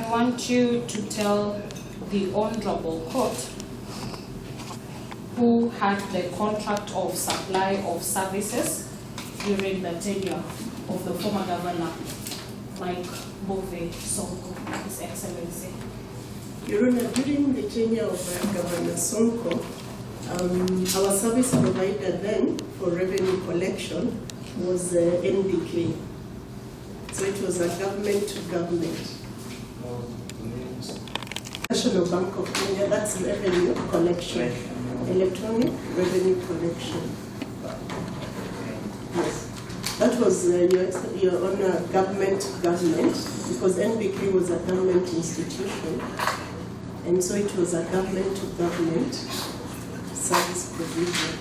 want you to tell the Honorable Court who had the contract of supply of services during the tenure of the former governor, Mike Bove Sonko, His Excellency. Your Honor, during the tenure of Governor Sonko, our service provider then for revenue collection was NBK. So it was a government to government. National Bank of Kenya, that's revenue collection, electronic revenue collection. Yes, that was your Honor, government to government, because NBK was a government institution, and so it was a government to government service provision.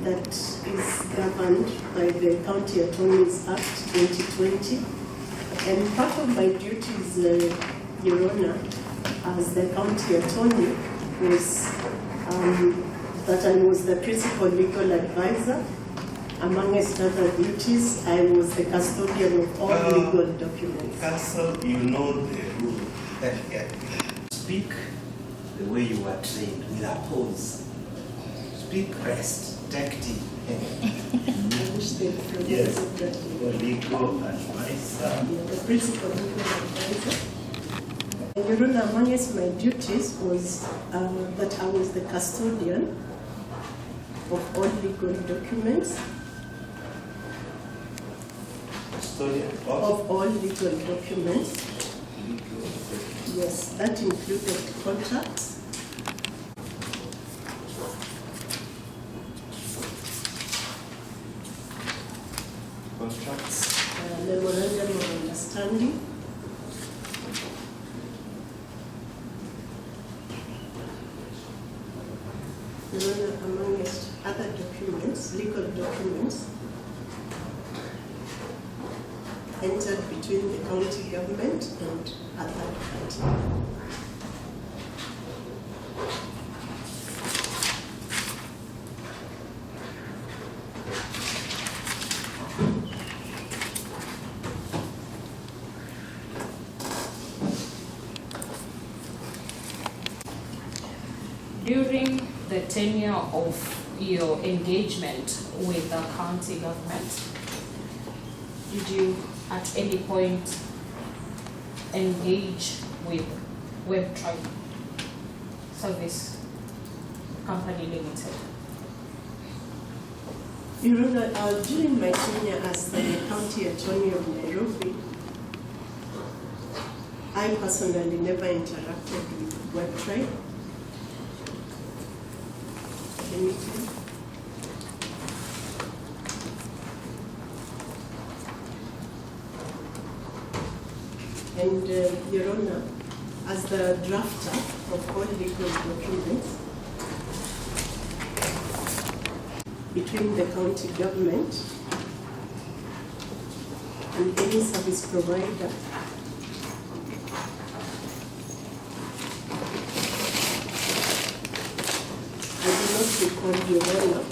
That is governed by the County Attorneys Act 2020. And part of my duties, Your Honor, as the County Attorney was that I was the principal legal advisor. Amongst other duties, I was the custodian of all legal documents. Counsel, you know the rule. Speak the way you were trained, with a pause. Speak rest, tactic. I wish they would Yes, that. legal advisor. The principal legal advisor. And Your Honor, amongst my duties was that I was the custodian of all legal documents. Custodian Of all legal documents. Yes, that included contracts, memorandum of understanding, amongst other documents, legal documents, entered between the county government and a third party. During the tenure of your engagement with the county government, did you at any point engage with WebTribe Service Company Limited? Your Honor, during my tenure as the County Attorney of Nairobi, I personally never interacted with WebTribe Limited. And Your Honor, as the drafter of all legal documents between the county government and any service provider, I do not recall, Your Honor,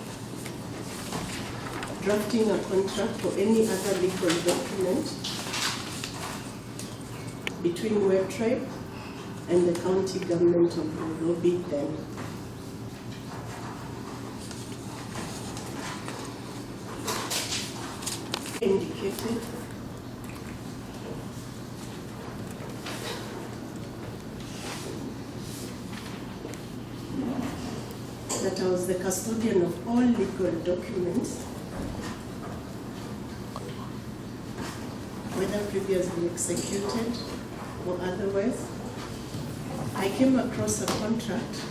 drafting a contract or any other legal document between WebTribe and the county government of Nairobi then. Indicated that I was the custodian of all legal documents, whether previously executed or otherwise. I came across a contract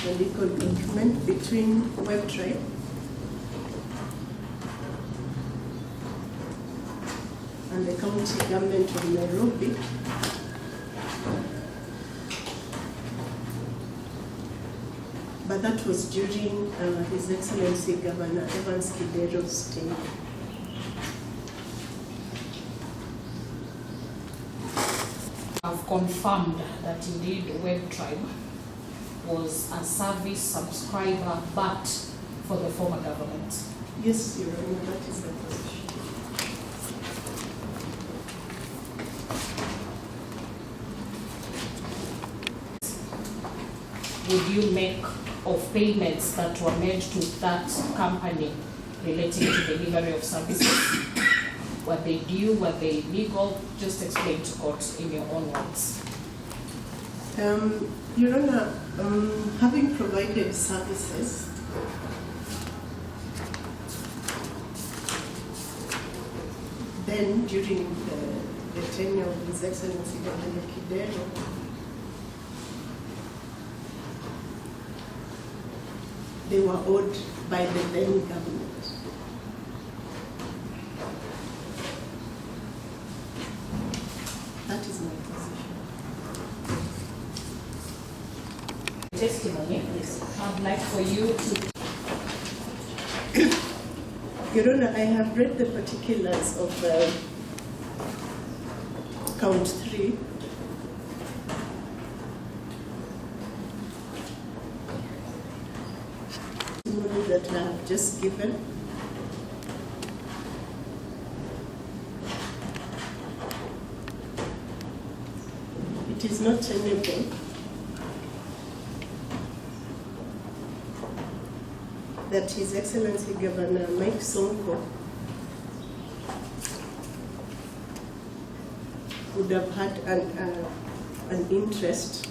a legal document between WebTribe and the county government of Nairobi but that was during His Excellency Governor Evans Kidero's stay. I've confirmed that indeed WebTribe was a service subscriber, but for the former government. Yes, Your Honor, that is the position. Would you make of payments that were made to that company relating to delivery of services? Were they due? Were they legal? Just explain to court in your own words. Your Honor, having provided services, then during the tenure of His Excellency Governor Kidero, they were owed by the then government. That is my position. Testimony, I'd like for you to. Your Honor, I have read the particulars of count 3. That I have just given. It is not tenable that His Excellency Governor Mike Sonko would have had an interest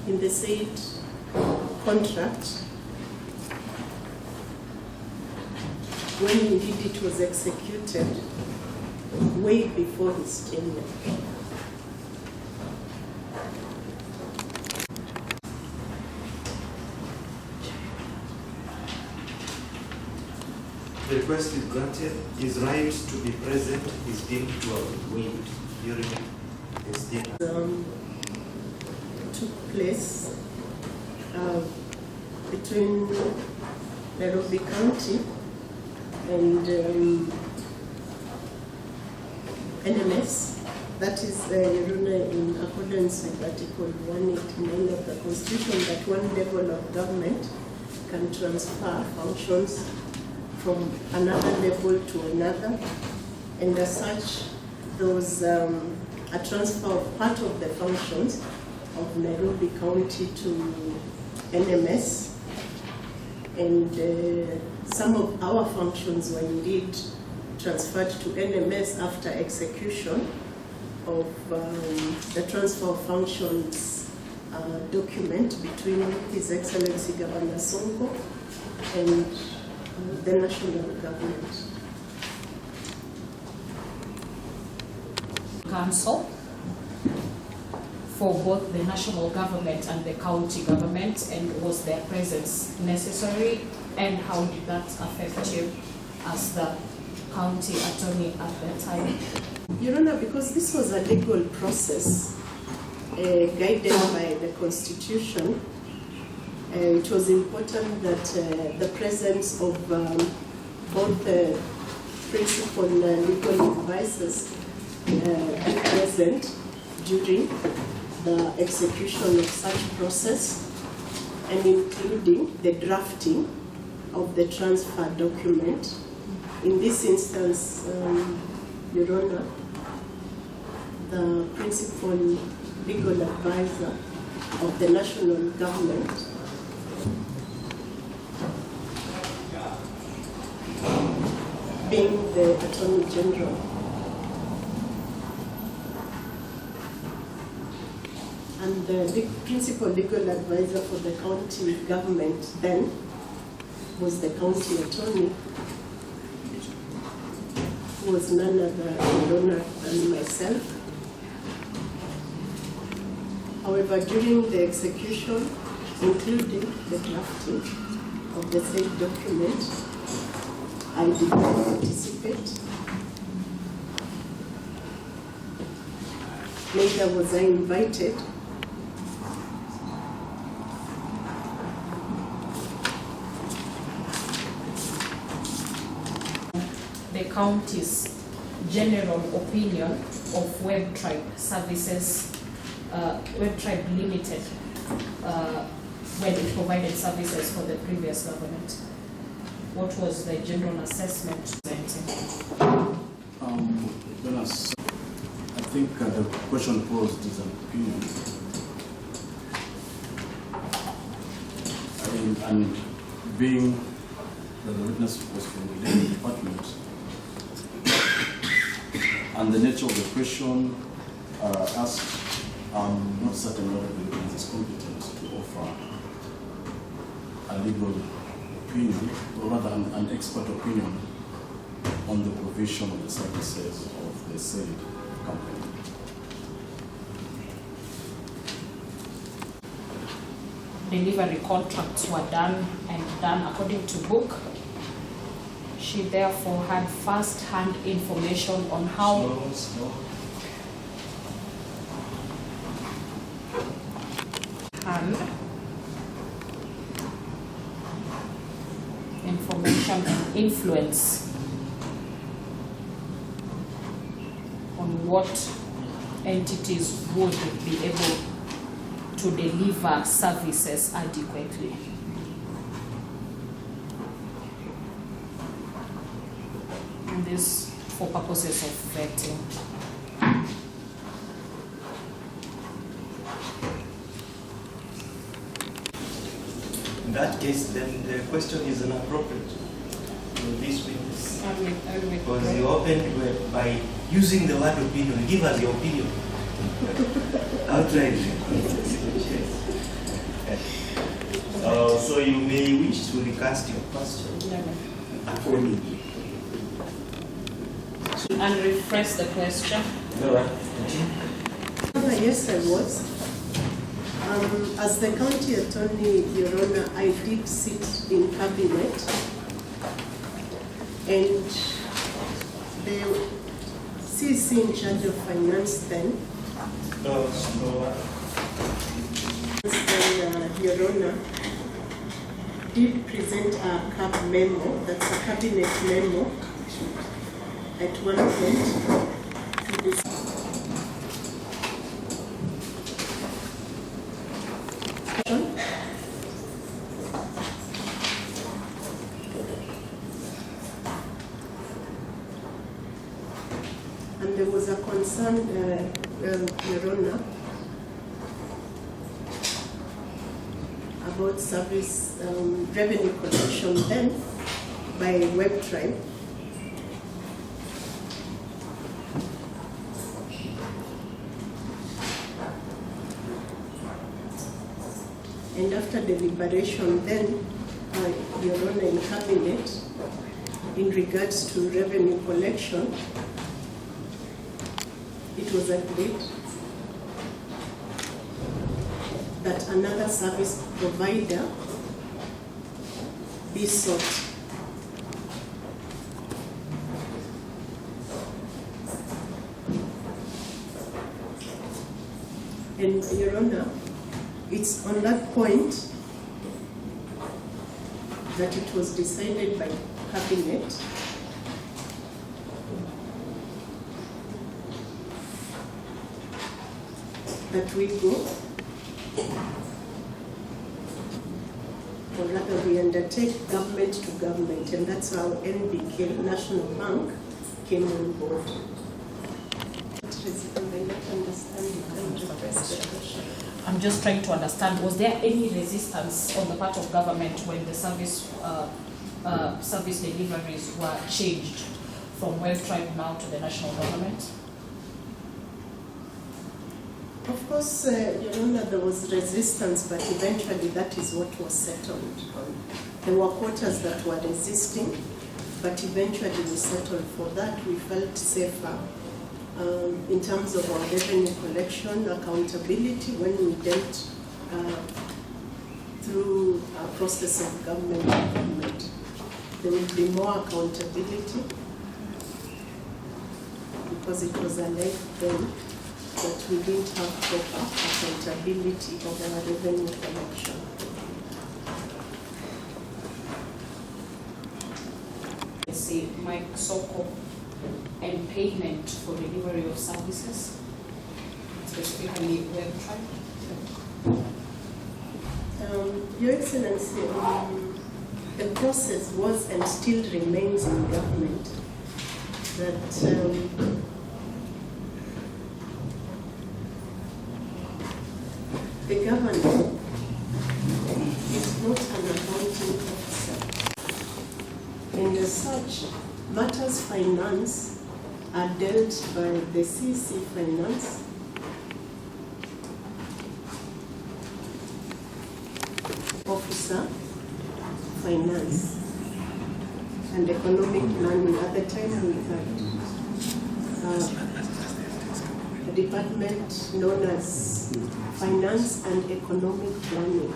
in the said contract when indeed it was executed way before his tenure. The request is granted. His right to be present is deemed to have been waived during his tenure. Took place between Nairobi County and NMS. That is in accordance with Article 189 of the Constitution, that one level of government can transfer functions from another level to another, and as such, those a transfer of part of the functions of Nairobi County to NMS, and some of our functions were indeed transferred to NMS after execution of the transfer of functions document between His Excellency Governor Sonko and the national government. Council for both the national government and the county government, and was their presence necessary, and how did that affect you as the county attorney at that time? Your Honor, because this was a legal process guided by the Constitution, it was important that the presence of both the principal legal advisors be present during the execution of such process, and including the drafting of the transfer document. In this instance, Your Honor, the principal legal advisor of the national government being the Attorney General. And the principal legal advisor for the county government then was the county attorney, who was none other than myself. However, during the execution, including the drafting of the said document, I did not participate. Neither was I invited. the county's general opinion of Web Tribe Services, Web Tribe Limited, when it provided services for the previous government? What was the general assessment? Jonas, I think the question posed is an opinion. And being that the witness was from the Labor Department, and the nature of the question asked, I'm not certain whether the witness is competent to offer a legal opinion, or rather an expert opinion on the provision of the services of the said company. Delivery contracts were done according to book. She therefore had first-hand information on how information and influence on what entities would be able to deliver services adequately. And this for purposes of vetting. In that case, then the question is inappropriate to this witness. Because you opened by using the word opinion. Give us your opinion. Outright. So you may wish to recast your question accordingly. And rephrase the question. Yes, I was. As the county attorney, Your Honor, I did sit in cabinet, and the CC in charge of finance then, Your Honor, did present a CAB memo, that's a cabinet memo, at one point to this. And there was a concern, Your Honor, about service revenue collection then by Web Tribe. And after deliberation then, Your Honor, in cabinet, in regards to revenue collection, it was agreed that another service provider be sought. And Your Honor, it's on that point that it was decided by cabinet that we go, or rather we undertake government to government, and that's how NBK, National Bank, came on board. I'm just trying to understand, was there any resistance on the part of government when the service deliveries were changed from Web Tribe now to the national government? Of course, Your Honor, there was resistance, but eventually that is what was settled on. There were quarters that were resisting, but eventually we settled for that. We felt safer in terms of our revenue collection, accountability when we dealt through a process of government to government. There will be more accountability because it was alleged then that we didn't have proper accountability of our revenue collection. see Mike Sonko and payment for delivery of services, specifically web trial. Your Excellency, the process was and still remains in government that the governor is not an accounting officer. And as such, matters finance are dealt by the CC Finance, Officer, Finance, and Economic Planning. At the time we had a department known as Finance and Economic Planning.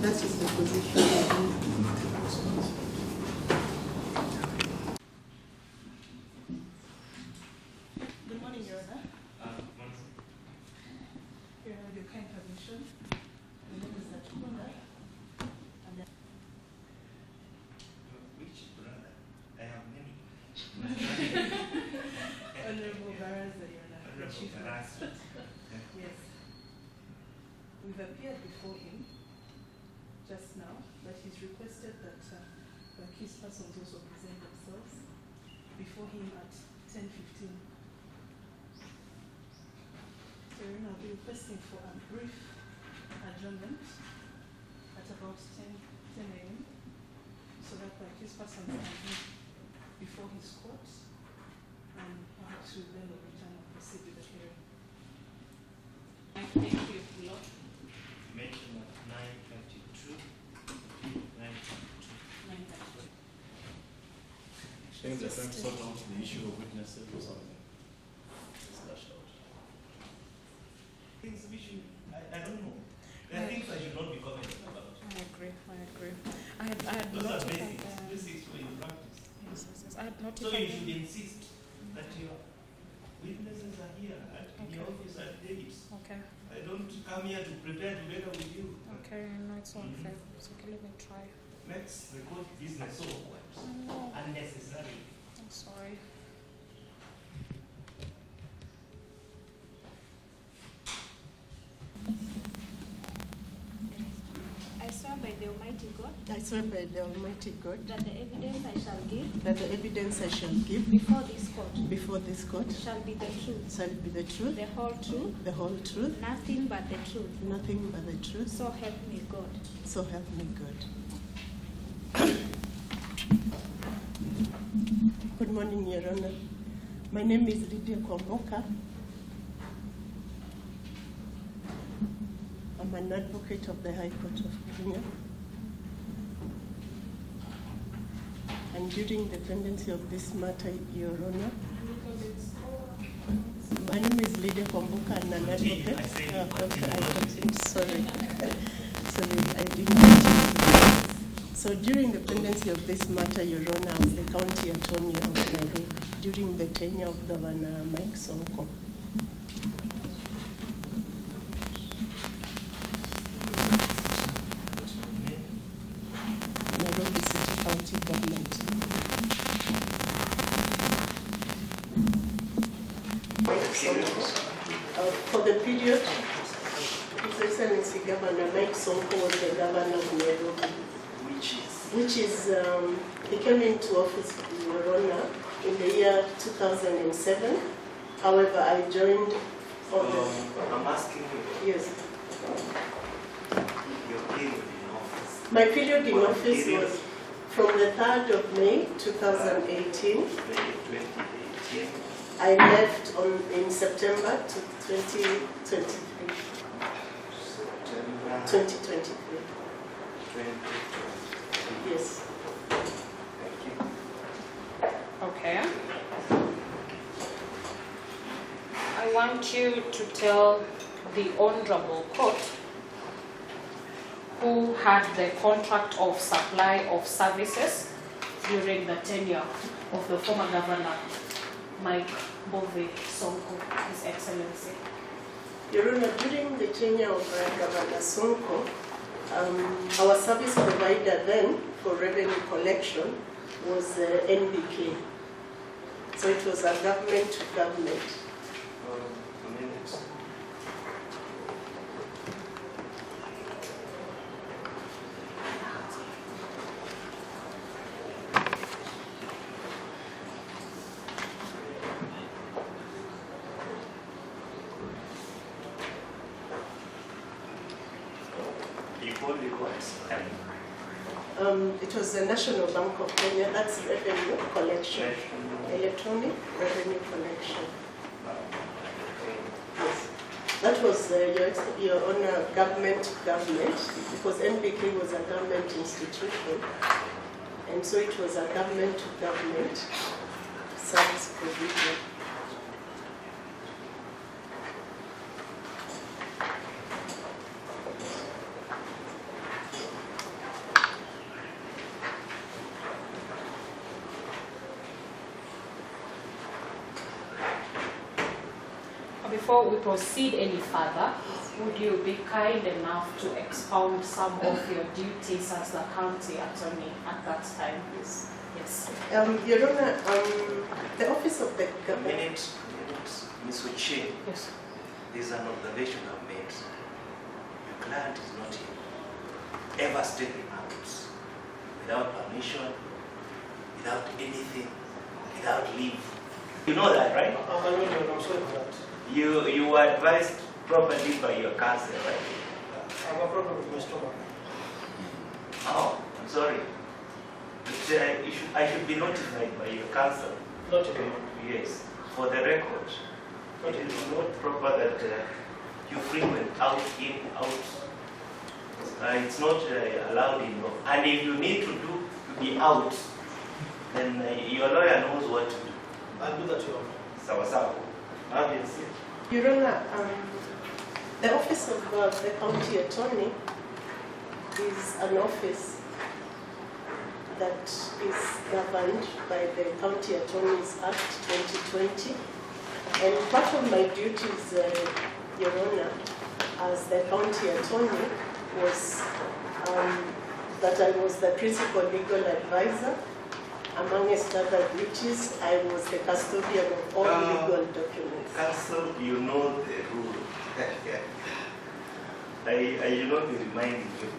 That is the position. Good morning, Your Honor. Your Honor, with your kind permission, my name is Takeover. Which brother? I have many. Honorable Baraza, Your Honor. the Chief Magistrate. Yes. We've appeared before him just now, but he's requested that the accused persons also present themselves before him at 10:15. So I'll be requesting for a brief adjournment at about 10 a.m. so that the accused persons can be before his court and perhaps we then will return and proceed with the hearing. Thank you, Lord. Mention at 9:22. 9:22. Things are trying to sort out the issue of witnesses or something. Discussion. Things we should, I don't know. There are things I should not be commenting about. I agree. I had Those are noted basics. that, Basics for your practice. yes. I had noted So that. you should insist that your witnesses are here at the office at Davis. Okay. I don't come here to prepare together with you. Okay, no, it's not fair. It's okay, let me try. Makes the court business so awkward. No, Unnecessary. I'm sorry. I swear by the Almighty God I swear by the Almighty God that the evidence I shall give that the evidence I shall give before this court shall be the truth, the whole truth, the whole truth, nothing but the truth. nothing but the truth. So help me God. So help me God. Good morning, Your Honor. My name is Lydia Kwamboka. I'm an advocate of the High Court of Kenya. And during the pendency of this matter, Your Honor, my name is Lydia Kwamboka and an advocate. Sorry, I didn't mention. So during the pendency of this matter, Your Honor, I'm the County Attorney of Nairobi during the tenure of Governor Mike Sonko. Nairobi City County government. For the period, His Excellency Governor Mike Sonko was the governor of Nairobi, which is he came into office, Your Honor, in the year 2007. However, I joined on I'm asking you. yes. Your period in office. My period in Well, office period. was from the 3rd of May 2018. 2018. I left in September 2023. September 2023. 2020. Yes. Thank you. Okay. I want you to tell the Honorable Court who had the contract of supply of services during the tenure of the former governor Mike Bove Sonko, His Excellency. Your Honor, during the tenure of Governor Sonko, our service provider then for revenue collection was NBK. So it was a government to government. A minute. It was the National Bank of Kenya, that's revenue collection, electronic revenue collection. Yes. That was your Honor, government to government, because NBK was a government institution, and so it was a government to government service provision. Before we proceed any further, would you be kind enough to expound some of your duties as the county attorney at that time? Yes. Yes. Your Honor, the office of the A minute, Ms. Uche. Yes. There's an observation I've made. Your client is not here. Ever stepping out without permission, without anything, without leave. You know that, right? I'm sorry for that. You were advised properly by your counsel, right? I have a problem with my stomach. Oh, I'm sorry. But, I should be notified by your counsel. Notified? Yes. For the record, it is not proper that you frequent out, in, out. It's not allowed in law. And if you need to be out, then your lawyer knows what to do. I'll do that, Your Honor. Sawa sawa. Have you seen? Your Honor, the office of the county attorney is an office that is governed by the County Attorneys Act 2020. And part of my duties, Your Honor, as the county attorney was that I was the principal legal advisor. Amongst other duties, I was the custodian of all legal documents. Counsel, you know the rule. I will not be reminding you.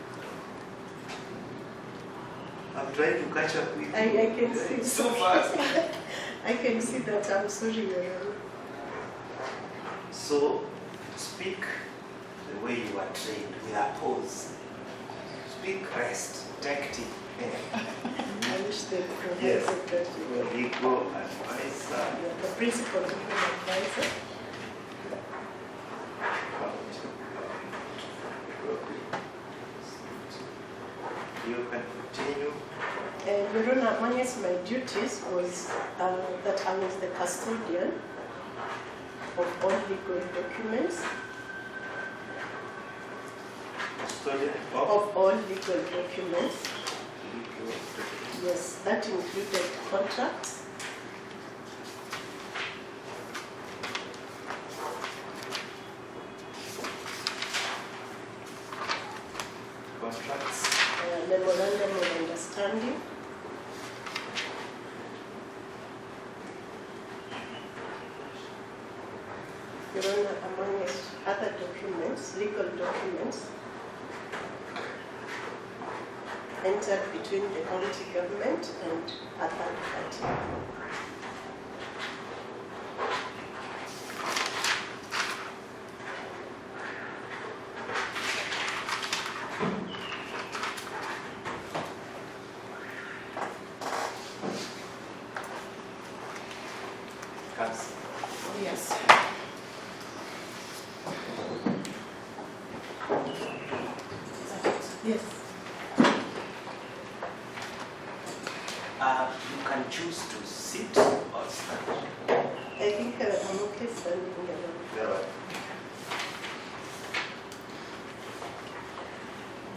I'm trying to catch up with you. I can see. So fast. I can see that. I'm sorry, Your Honor. So, speak the way you are trained, with a pause. Speak rest, tactic. I wish they provided Yes. that. Legal advisor. The principal legal advisor. You can continue. And Your Honor, amongst my duties was that I was the custodian of all legal documents. Custodian Of all legal documents. legal documents. Yes, that included contracts, Contracts. memorandum of understanding, Your Honor, among other documents, legal documents, entered between the county government and a third party. Counsel. Yes. Yes. You can choose to sit or stand. I think I'm okay standing here. Very well.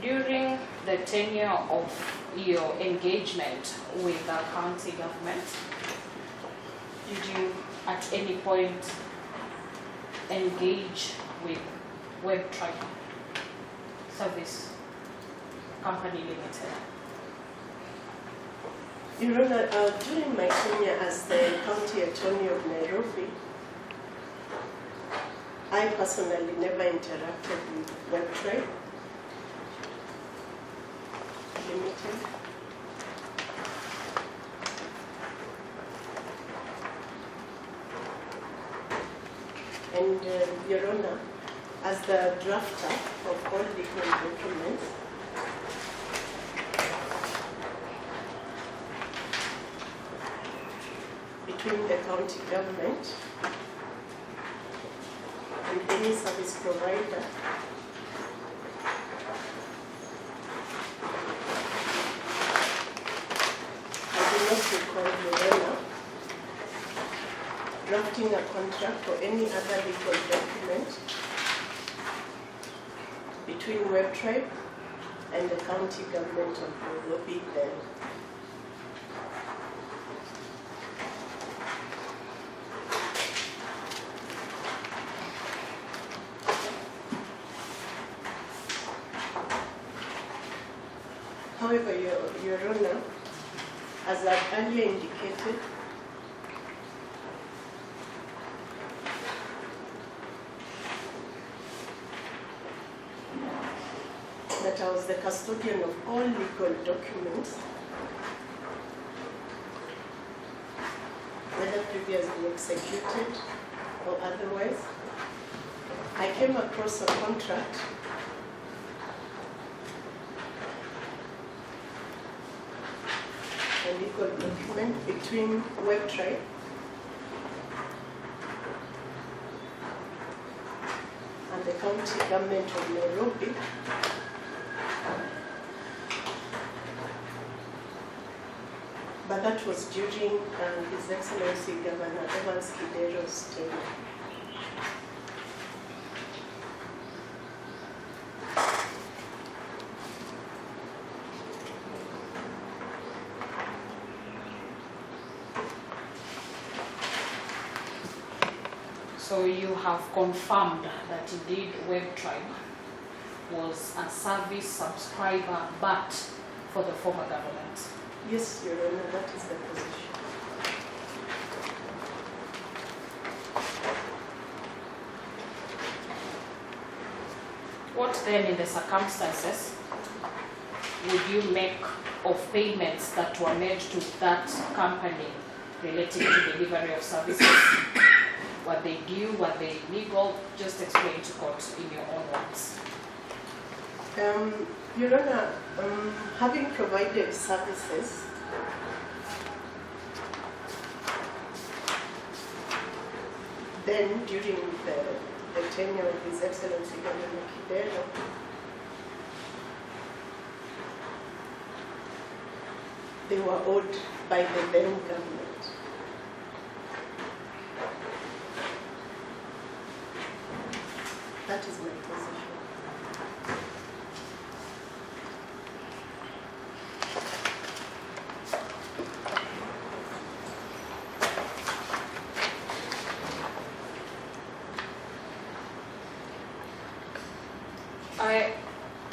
During the tenure of your engagement with the county government, did you at any point engage with WebTribe Service Company Limited? Your Honor, during my tenure as the County Attorney of Nairobi, I personally never interacted with WebTribe Limited. And Your Honor, as the drafter of all legal documents, between the county government and any service provider, I do not recall, Your Honor, drafting a contract or any other legal document between WebTribe and the county government of Nairobi then. However, Your Honor, as I've earlier indicated, that I was the custodian of all legal documents, whether previously executed or otherwise. I came across a contract a legal document between WebTribe and the county government of Nairobi, but that was during His Excellency Governor Evans Kidero's tenure. So you have confirmed that indeed WebTribe was a service subscriber, but for the former government. Yes, Your Honor, that is the position. What then, in the circumstances, would you make of payments that were made to that company relating to delivery of services? Were they due? Were they legal? Just explain to court in your own words. Your Honor, having provided services, then during the tenure of His Excellency Governor Kidero, they were owed by the then government. That is my position.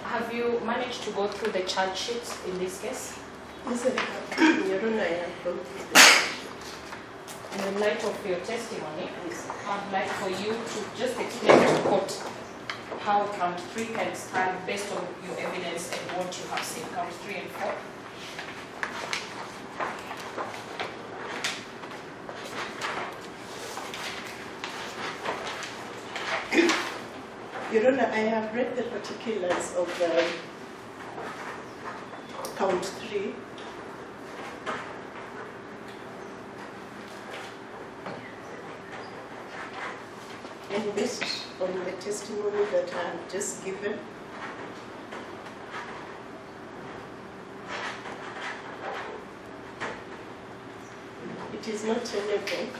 Have you managed to go through the charge sheets in this case? Yes, Your Honor, I have gone through this. And in light of your testimony, I'd like for you to just explain to court how count 3 can stand based on your evidence and what you have seen, count 3 and 4. Your Honor, I have read the particulars of count 3. And based on the testimony that I have just given, it is not tenable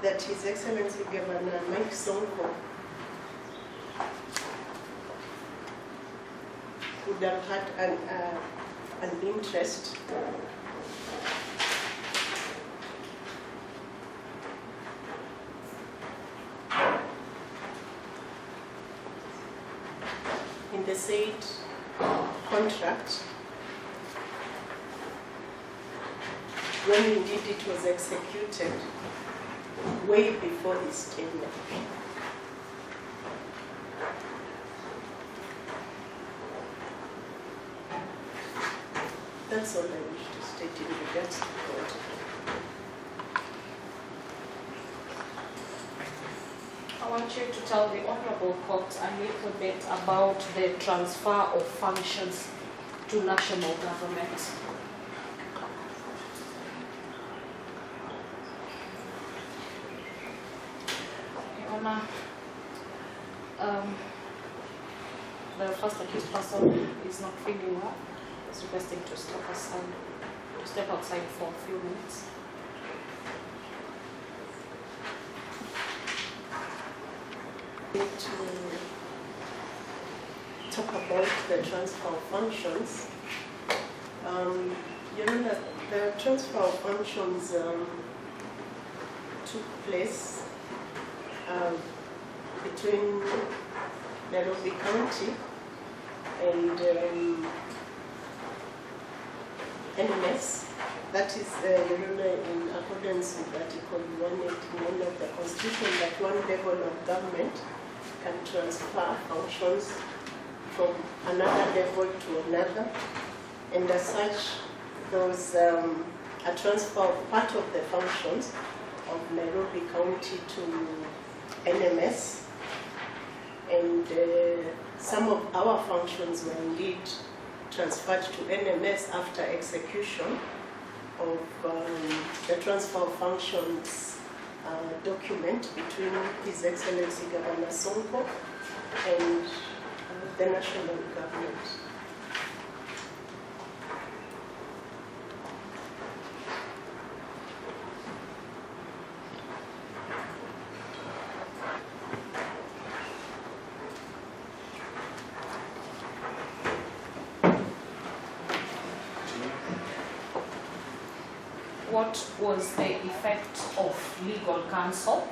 that His Excellency Governor Mike Sonko would have had an interest said contract, when indeed it was executed, way before his tenure. That's all I wish to state in regards to court. I want you to tell the Honorable Court a little bit about the transfer of functions to national government. Your Honor, the first accused person is not feeling well. Is requesting to step outside for a few minutes. To talk about the transfer of functions. You know that the transfer of functions took place between Nairobi County and NMS. That is, in accordance with Article 181 of the Constitution, that one level of government can transfer functions from another level to another. And as such, there was a transfer of part of the functions of Nairobi County to NMS. And some of our functions were indeed transferred to NMS after execution of the transfer of functions document between His Excellency Governor Sonko and the national government. What was the effect of legal counsel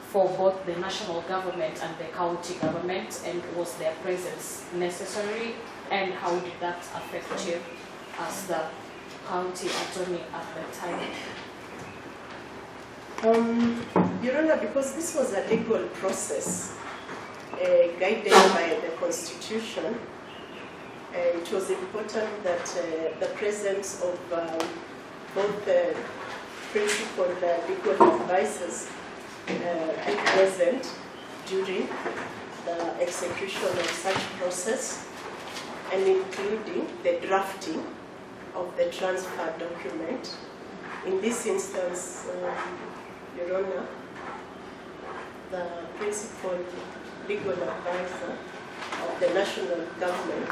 for both the national government and the county government, and was their presence necessary, and how did that affect you as the county attorney at the time? Your Honor, because this was a legal process guided by the Constitution, it was important that the presence of both the principal legal advisors be present during the execution of such process, and including the drafting of the transfer document. In this instance, Your Honor, the principal legal advisor of the national government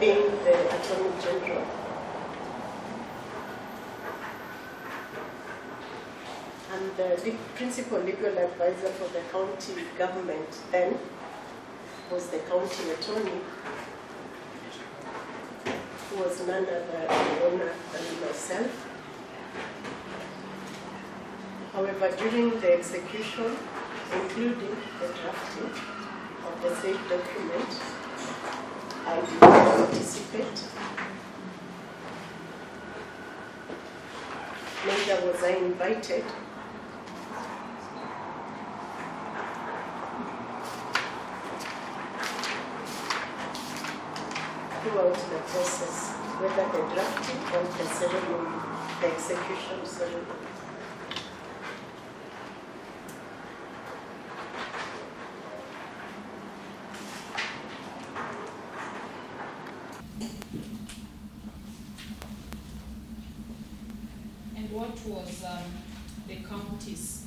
being the Attorney General, and the principal legal advisor for the county government then was the County Attorney, who was none other than myself. However, during the execution, including the drafting of the said document, I did not participate. Neither was I invited. Throughout the process, whether the drafting or the ceremony, the execution ceremony. And what was the county's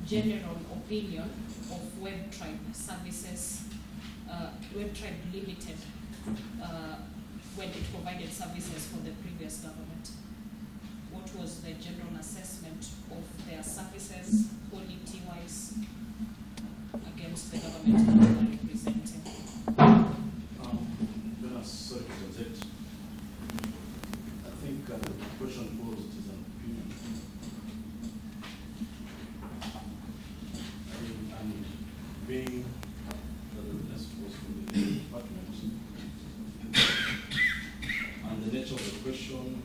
general opinion of WebTribe services, WebTribe Limited, when it provided services for the previous government? What was the general assessment of their services, quality-wise, against the government that they were representing? Sorry to interject. I think the question posed is an opinion. being that the witness was from the department, and the nature of the question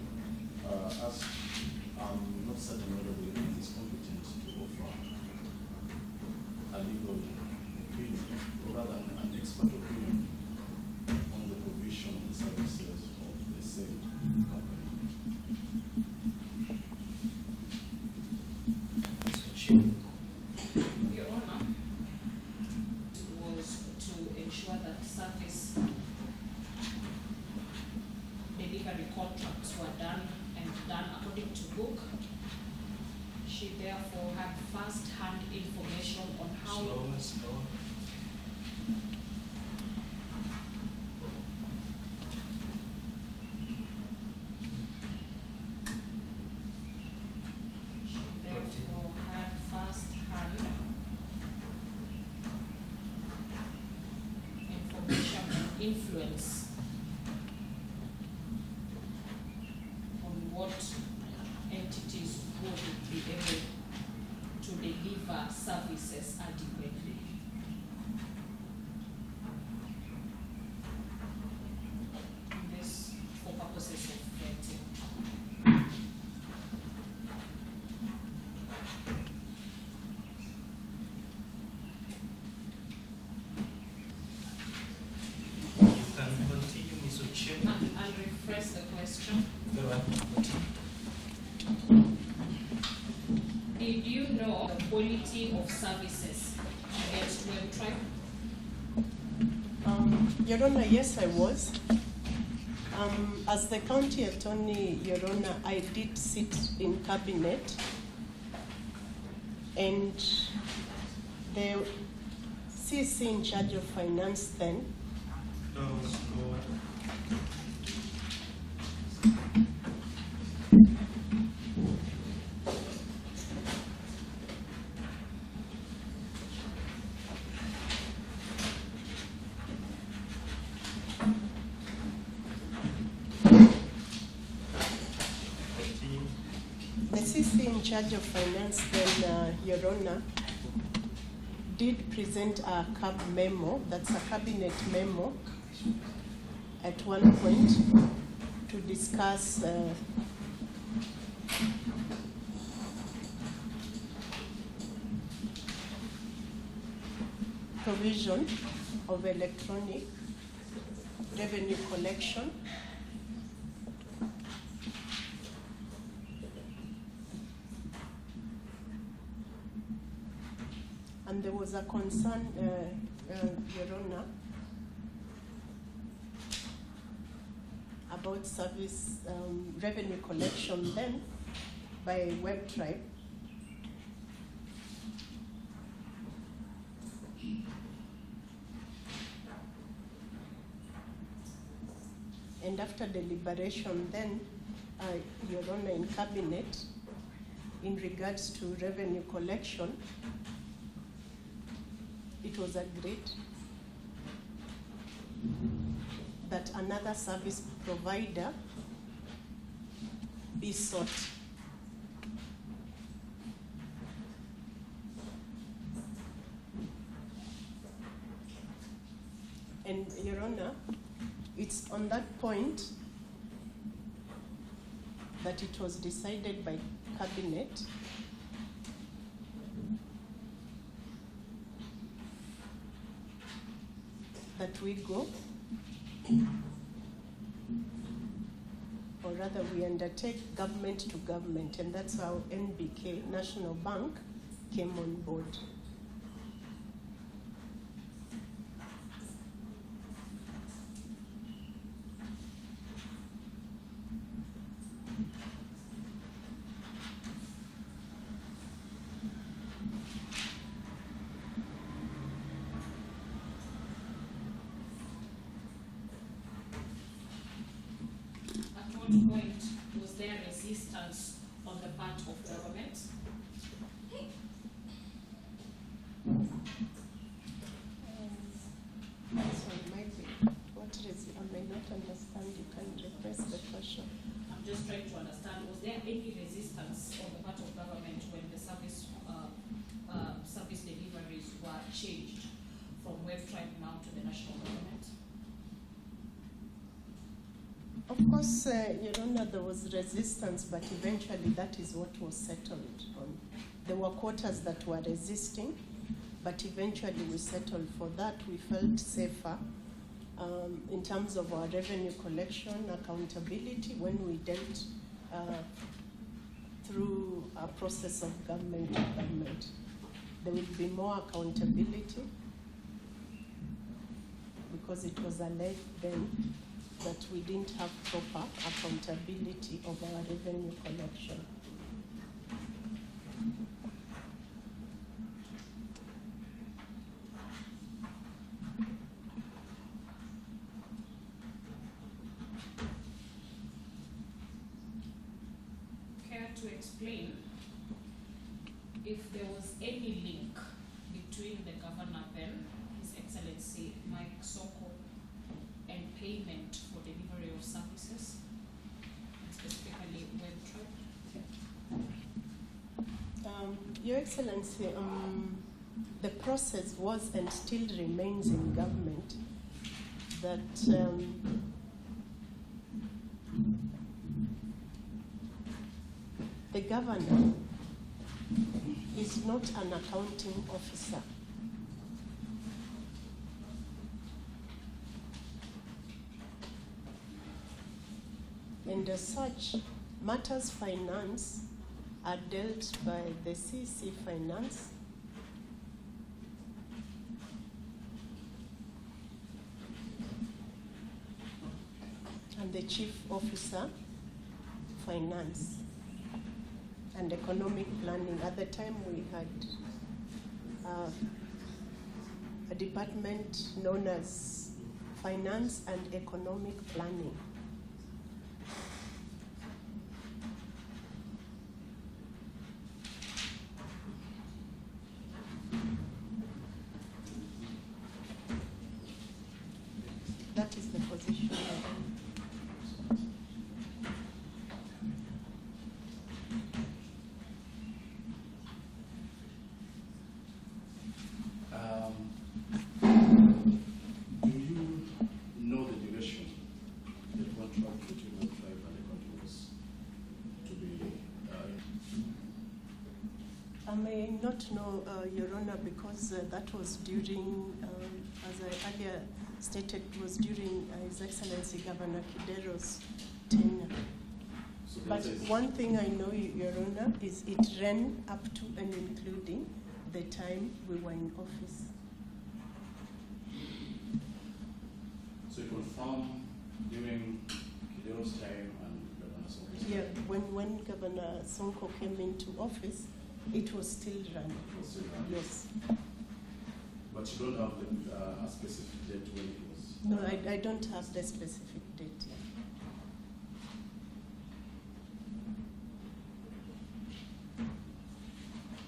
asked, I'm not certain whether the witness is competent to offer a legal opinion, or rather an expert opinion on the provision of the services of the same company. Your Honor, was to ensure that service delivery contracts were done and done according to book. She therefore had first-hand information on how therefore had first-hand information and influence on what entities would be able to deliver services adequately. This for purposes of vetting. You can continue, Mr. Chairman. And rephrase the question. Very well. Did you know the quality of services against web tribe? Your Honor, yes, I was. As the county attorney, Your Honor, I did sit in cabinet, and the CC in charge of finance then the CC in charge of finance then, Your Honor, did present a cab memo, that's a cabinet memo, at one point to discuss provision of electronic revenue collection. And there was a concern, Your Honor, about service revenue collection then by Web Tribe. And after deliberation then, Your Honor, in cabinet, in regards to revenue collection, it was agreed that another service provider be sought. And Your Honor, it's on that point that it was decided by cabinet that we go, or rather we undertake government to government, and that's how NBK, National Bank, came on board. At what point was there resistance on the part of government? This one might be, what is, I may not understand, you can repress the question. I'm just trying to understand, was there any resistance on the part of government when the service deliveries were changed from Web Tribe now to the national government? Of course, Your Honor, there was resistance, but eventually that is what was settled on. There were quarters that were resisting, but eventually we settled for that. We felt safer in terms of our revenue collection, accountability, when we dealt through a process of government to government. There will be more accountability because it was alleged then that we didn't have proper accountability of our revenue collection. Care to explain if there was any link between the governor then, His Excellency Mike Sonko, and payment for delivery of services, and specifically Web Tribe? Your Excellency, the process was and still remains in government that the governor is not an accounting officer. And as such, matters finance are dealt by the CC Finance and the Chief Officer Finance and Economic Planning. At the time we had a department known as Finance and Economic Planning. That is the position. Do you know the duration the contract between the tribe and the country was to be? I may not know, Your Honor, because that was during, as I earlier stated, it was during His Excellency Governor Kidero's tenure. So But one thing I know, Your Honor, is it ran up to and including the time we were in office. So you confirm during Kidero's time and Governor Sonko's time? Yeah, when Governor Sonko came into office, it was still running. It was still running? Yes. But you don't have a specific date when it was? No, I don't have the specific date.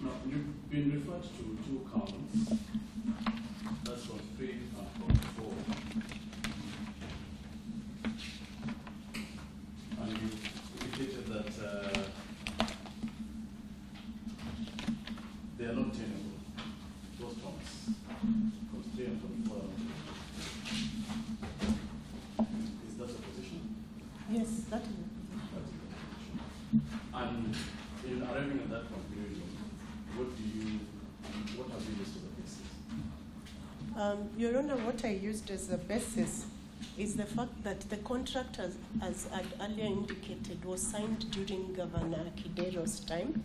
Now, you've been referred to two counts. That's from 3 and from 4. And you indicated that they are not tenable, those counts, from 3 and from 4. Is that the position? Yes, that is the position. That is the position. And in arriving at that conclusion, what have you used as a basis? Your Honor, what I used as a basis is the fact that the contract, as I'd earlier indicated, was signed during Governor Kidero's time,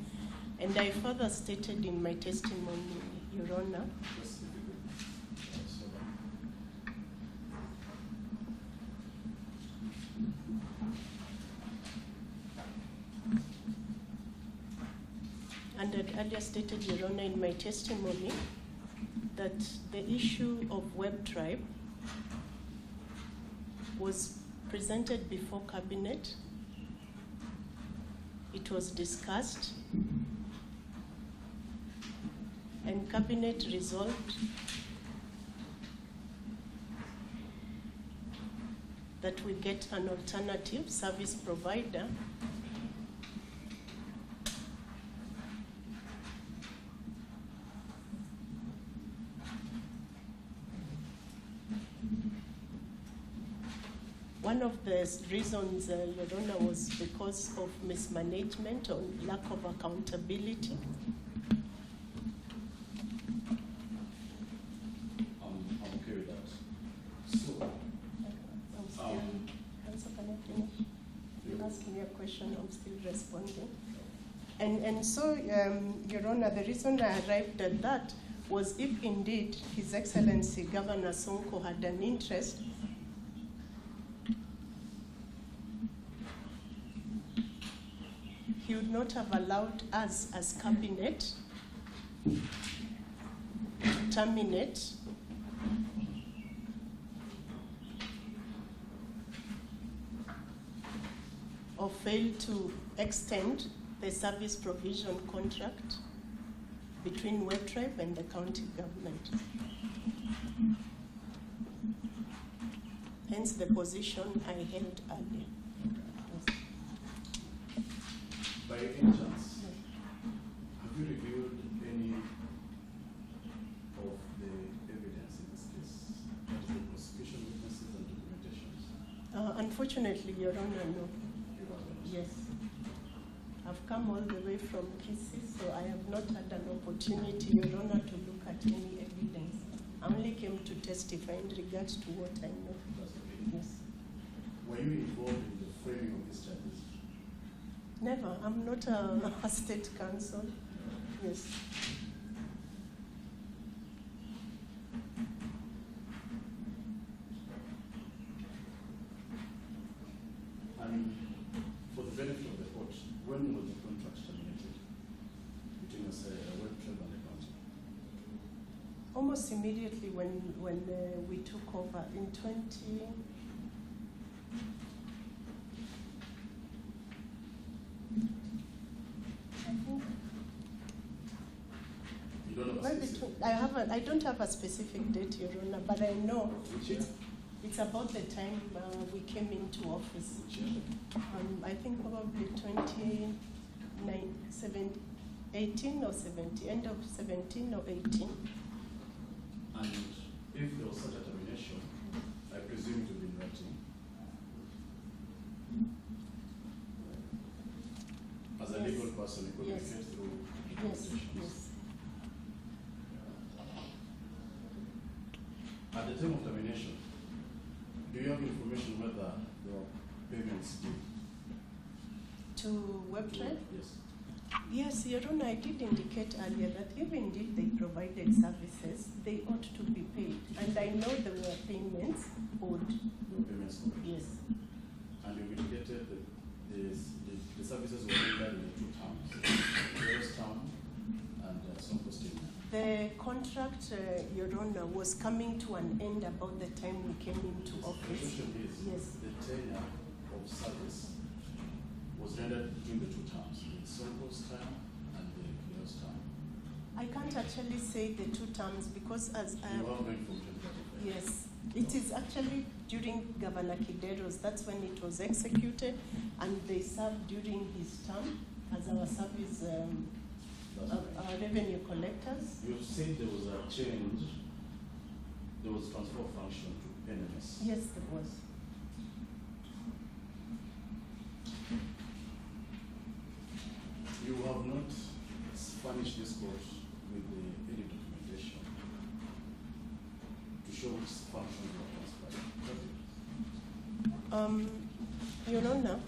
and I further stated in my testimony, Your Honor. And I'd earlier stated, Your Honor, in my testimony, that the issue of Web Tribe was presented before Cabinet. It was discussed, and Cabinet resolved that we get an alternative service provider One of the reasons, Your Honor, was because of mismanagement or lack of accountability. I'm okay with that. So, Counsel, can I finish? You asked me a question, I'm still responding. And so, Your Honor, the reason I arrived at that was if indeed His Excellency Governor Sonko had an interest, he would not have allowed us as cabinet to terminate or fail to extend the service provision contract between Web Tribe and the county government. Hence the position I held earlier. Yes. by any chance, have you reviewed any of the evidence in this case? That is the prosecution witnesses and documentations? Unfortunately, Your Honor, no. You haven't? Yes. I've come all the way from Kisii, so I have not had an opportunity, Your Honor, to look at any evidence. I only came to testify in regards to what I know. That's okay. Yes. Were you involved in the framing of these charges? Never. I'm not a state counsel. Yes. And for the benefit of the court, when was the contract terminated between Web Tribe and the county? Almost immediately when we took over in 20. I think You don't have a maybe specific... I don't have a specific date, Your Honor, but I know Which year? it's about the time we came into office. Which year? I think probably 18 or 17, end of 17 or 18. And if there was such a termination, I presume to be in writing. As a Yes. legal person, you Yes. communicate through Yes, conversations. yes. At the time of termination, do you have information whether there were payments due? To Web Tribe? Yes. Yes, Your Honor, I did indicate earlier that if indeed they provided services, they ought to be paid. And I know there were payments owed. There were payments owed. Yes. And you indicated that the services were rendered in the two terms, the term and Sonko statement. The contract, Your Honor, was coming to an end about the time we came into The office. question is, Yes. the tenure of service was rendered between the two terms, the Sonko's term and the Kido's term. I can't actually say the two terms because as You have no information about it. yes, it is actually during Governor Kidero's, that's when it was executed, and they served during his term as our service, That's right. our revenue collectors. You said there was a change, there was transfer function to NMS. Yes, there was. You have not furnished this court with any documentation to show which functions were transferred. Your Honor,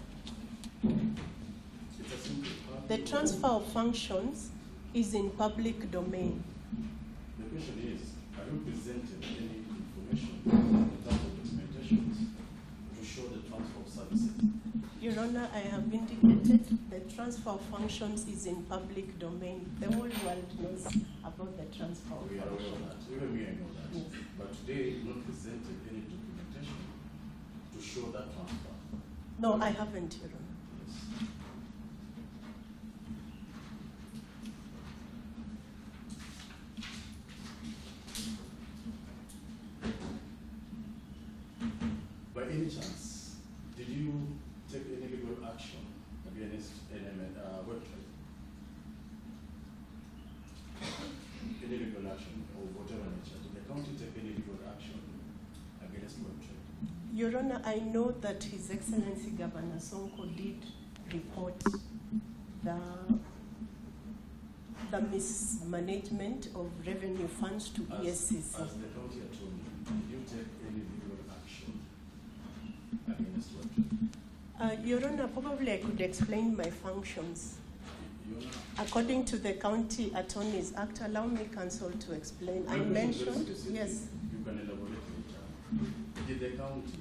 It's a simple part. the transfer of functions is in public domain. The question is, have you presented any information in terms of documentations to show the transfer of services? Your Honor, I have indicated the transfer of functions is in public domain. The whole world knows about the transfer of We are aware of functions. that. Even me, I know that. Yes. But today, you not presented any documentation to show that transfer. No, I haven't, Your Honor. Yes. By any chance, did you take any legal action against NMS, Web Tribe? Any legal action of whatever nature? Did the county take any legal action against Web Tribe? Your Honor, I know that His Excellency Governor Sonko did report the mismanagement of revenue funds to ESCC. As the county attorney, did you take any legal action against what? Your Honor, probably I could explain my functions. Your Honor, According to the County Attorneys Act, allow me, counsel, to explain. I mentioned, yes. You can elaborate later. Did the county,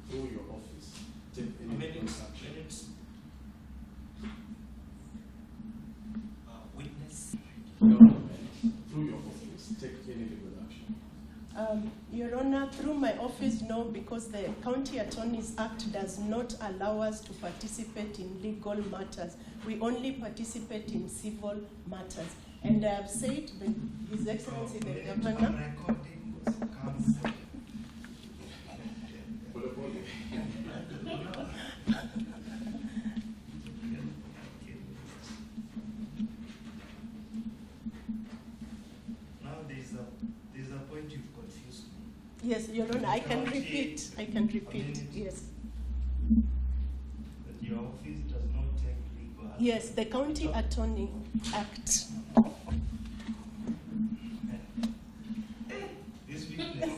through your office, take any legal action? Witness. Government, through your office, take any legal action? Your Honor, through my office, no, because the County Attorneys Act does not allow us to participate in legal matters. We only participate in civil matters. And I have said that His Excellency the Governor. Now there's a point you've confused me. Yes, Your Honor, I can repeat. Yes. That your office does not take legal action. Yes, the County Attorney Act. This witness.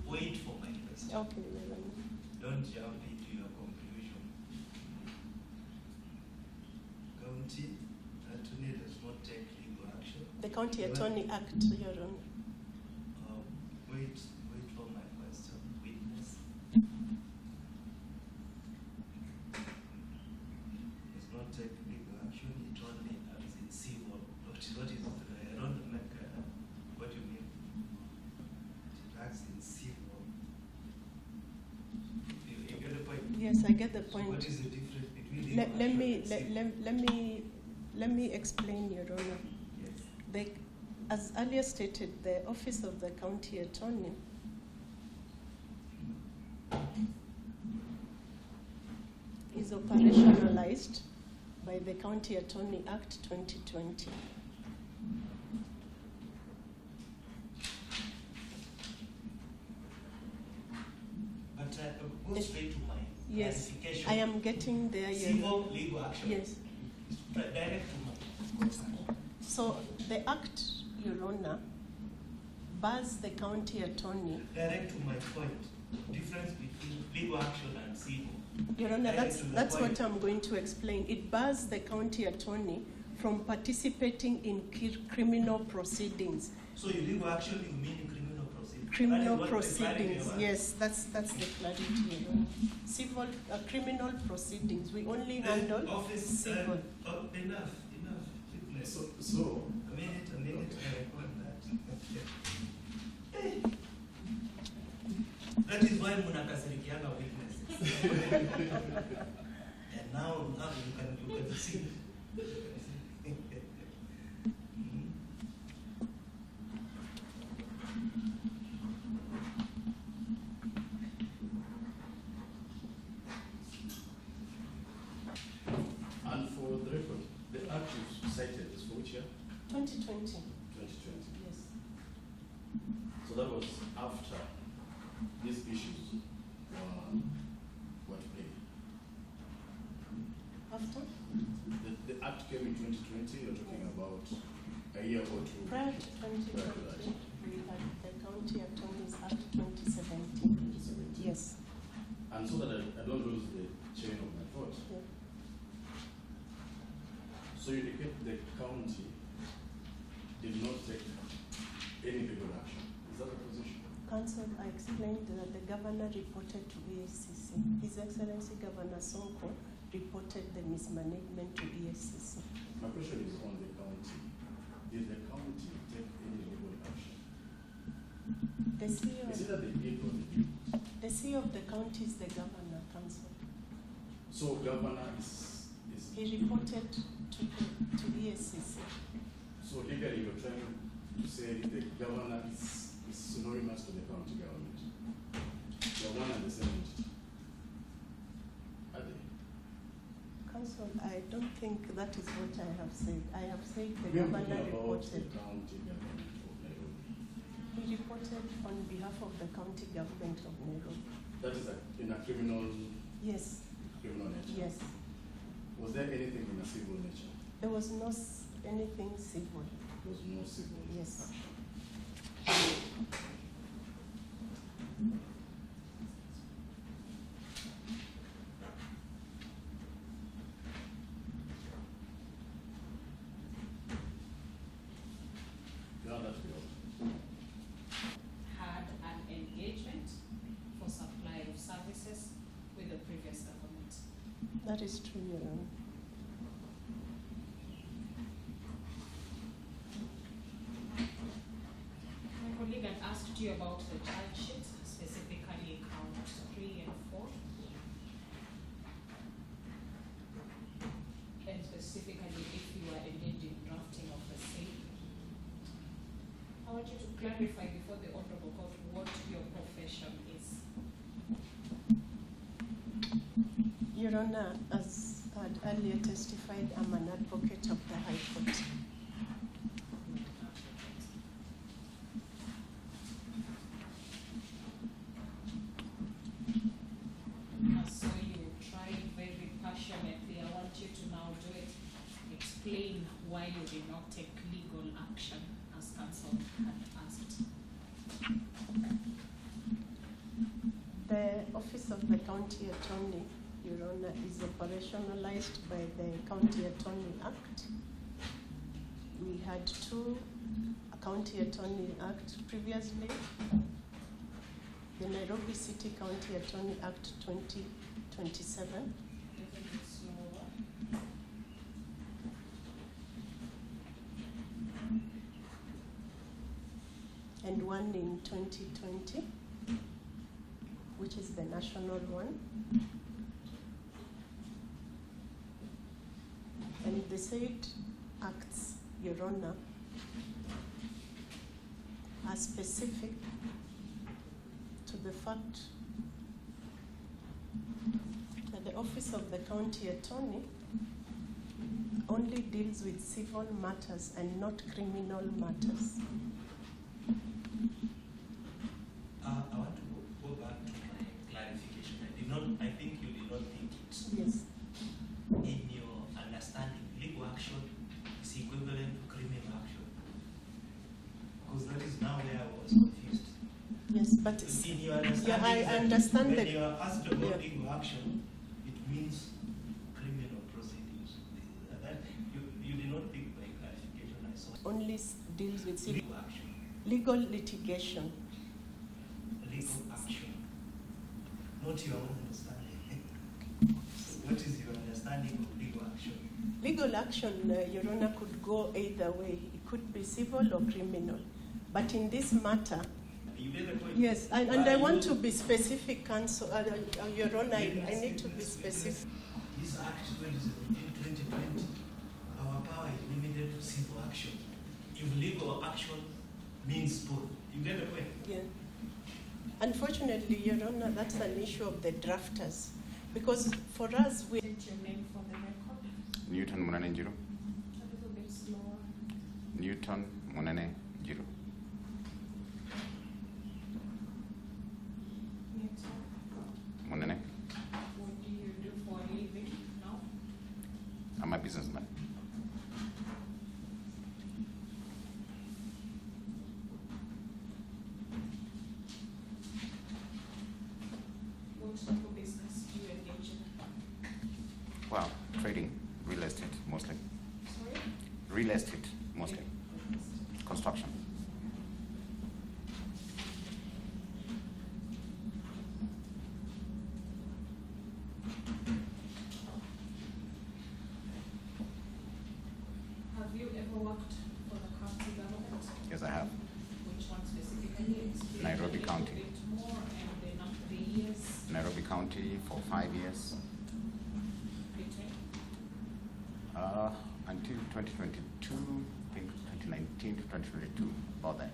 Wait for my question. Okay, Your Honor. Don't jump into your conclusion. County attorney does not take legal action. The County Attorney Act, Your Honor. Wait for my question. Witness. Does not take legal action. It only acts in civil. What is I don't like what you mean. It acts in civil. You get the point? Yes, I get the So point. what is the difference between Let legal me action and civil? let me explain, Your Honor. Yes. As earlier stated, the Office of the County Attorney is operationalized by the County Attorney Act 2020. But go straight to my Yes, clarification. I am getting there, Your Honor. Civil legal action. Yes. Direct to my concern. So the Act, Your Honor, bars the County Attorney. Direct to my point. Difference between legal action and civil. Your Honor, Direct to the that's point. what I'm going to explain. It bars the County Attorney from participating in criminal proceedings. So your legal action, you mean criminal proceedings? Criminal That is what the proceedings, clarity yes, that's the clarity, Your Honor. Civil, criminal proceedings, we only handle office, civil. enough. Witness. So A minute, I record that. That is why munakasirikianga witnesses. And now you can see. and for the record, the act you cited is for which year? 2020, 2020. yes. So that was after these issues were to play. After? The act came in 2020, you're talking about a year or two. Prior to 2020, we had the County Attorneys Act 2017. 2017. Yes. And so that I don't lose the chain of my thought. Yeah. So you indicate the county did not take any legal action. Is that the position? Council, I explained that the governor reported to ESCC. His Excellency Governor Sonko reported the mismanagement to ESCC. My question is on the county. Did the county take any legal action? The Is it that they did or they didn't? The CEO of the county is the governor, Council. So governor is He reported to ESCC. so legally you're trying to say the governor is synonymous to the county government. They're one and the same entity. Are they? Council, I don't think that is what I have said. I have said the We are governor talking about reported. the county government of Nairobi. reported on behalf of the county government of Nairobi. That is in a criminal Yes, nature? yes. Was there anything in a civil nature? There was no anything civil. There was no civil? Yes. You have that field? Had an engagement for supply of services with the previous government. That is true, Your Honor. My colleague had asked you about the charge sheet, specifically count 3 and 4. And specifically if you are engaged in drafting of the same. I want you to clarify before the Honorable Court what your profession is. Your Honor, as had earlier testified, I'm an advocate of the High Court. So you tried very passionately. I want you to now do it. Explain why you did not take legal action as counsel had asked. The Office of the County Attorney, Your Honor, is operationalized by the County Attorney Act. We had 2 County Attorney Act previously. The Nairobi City County Attorney Act 2027. And one in 2020, which is the national one. And the said acts, Your Honor, are specific to the fact that the Office of the County Attorney only deals with civil matters and not criminal matters. I want to go back to my clarification. I think you did not think it. Yes. In your understanding, legal action is equivalent to criminal action. Because that is now where I was confused. Yes, but In your understanding, I understand when that. you are asked about Yeah. legal action, it means criminal proceedings. That you did not think by clarification. I saw Only deals with civil legal action. legal litigation. Legal action, not your own understanding. What is your understanding of legal action? Legal action, Your Honor, could go either way. It could be civil or criminal. But in this matter, You made the point. yes, and I want to be specific, Counsel. Your Honor, I need to be specific. This Act 2020, our power is limited to civil action. If legal action means both, you get the point? Yeah. Unfortunately, Your Honor, that's an issue of the drafters. Because for us, we... State your name for the record. Newton Munane Jiro. A little bit slower. Newton Munane Jiro. Munane. What do you do for a living now? I'm a businessman. What type of business do you engage in? Wow, trading, real estate mostly. Sorry? Real estate mostly. Construction. Have you ever worked for the county government? Yes, I have. Which one specifically? Explain Nairobi a little County. bit more and the years Nairobi County for 5 years between. until 2022, I think 2019 to 2022, about that.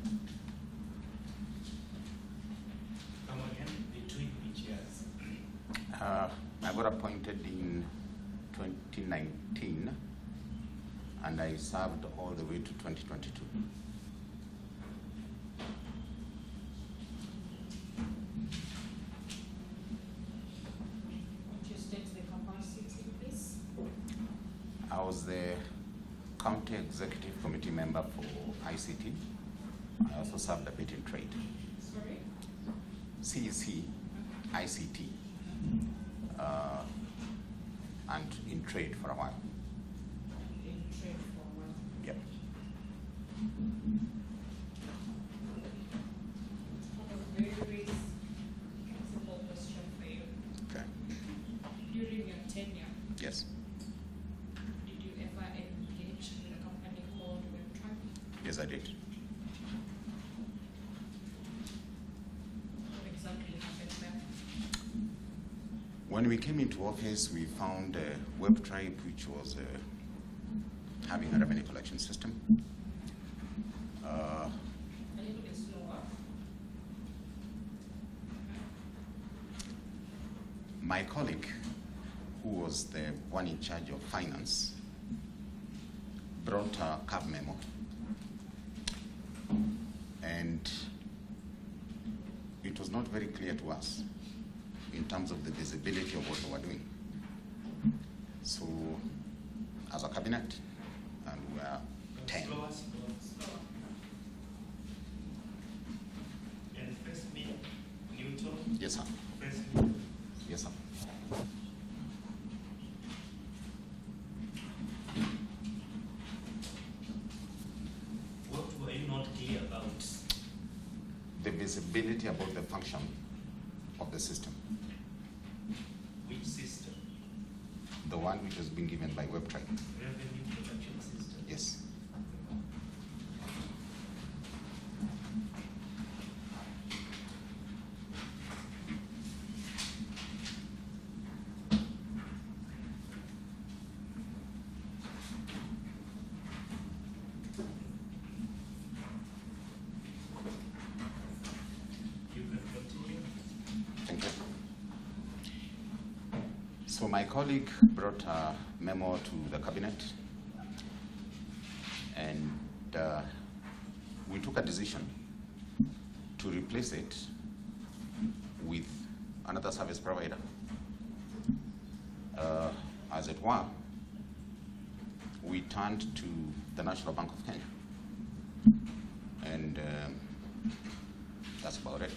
Come again, between which years? I got appointed in 2019 and I served all the way to 2022. was the County Executive Committee member for ICT. I also served a bit in trade. Sorry? CEC, ICT, and in trade for a while. In trade for a while. Yep. I have a very simple question for you. Okay. During your tenure, Yes. did you ever engage with a company called WebTrack? Yes, I did. What exactly happened there? When we came into office, we found WebTribe, which was having a revenue collection system. A little bit slower. My colleague, who was the one in charge of finance, brought a cab memo. And it was not very clear to us in terms of the visibility of what we were doing. So, as a cabinet, and we were 10. Slower. And first me, Newton. Yes, sir. First me. Yes, sir. What were you not clear about? The visibility about the function of the system, Which system? the one which was being given by WebTribe. Revenue production system. Yes. You can continue. Thank you. So my colleague brought a memo to the cabinet, and we took a decision to replace it with another service provider. As it were, we turned to the National Bank of Kenya, and that's about it.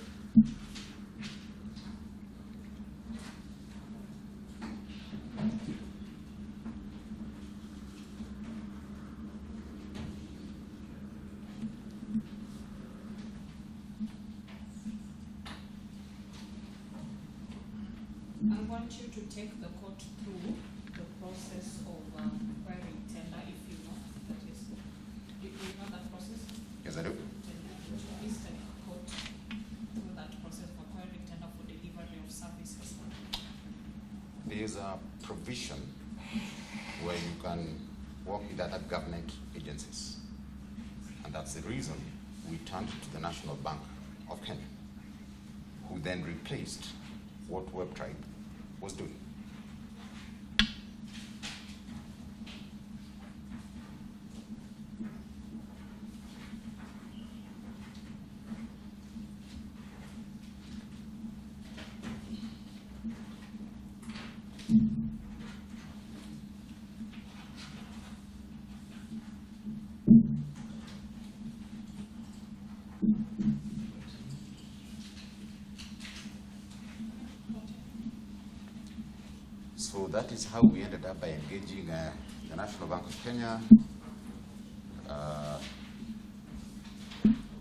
I want you to take the court through the process of querying tender, if you know, that is, do you know that process? Yes, I do. Please take the court through that process for querying tender for delivery of services. There is a provision where you can work with other government agencies. And that's the reason we turned to the National Bank of Kenya, who then replaced what WebTribe was doing. So that is how we ended up by engaging the National Bank of Kenya.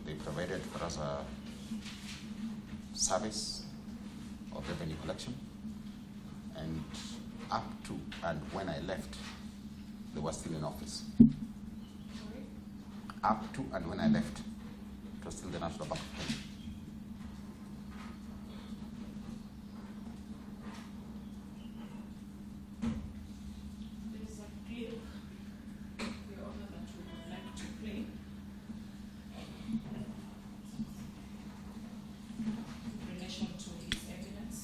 They provided for us a service of revenue collection, and up to and when I left, they were still in office. Sorry? Up to and when I left, it was still the National Bank of Kenya. There is a clip, Your Honor, that we would like to play. In relation to his evidence.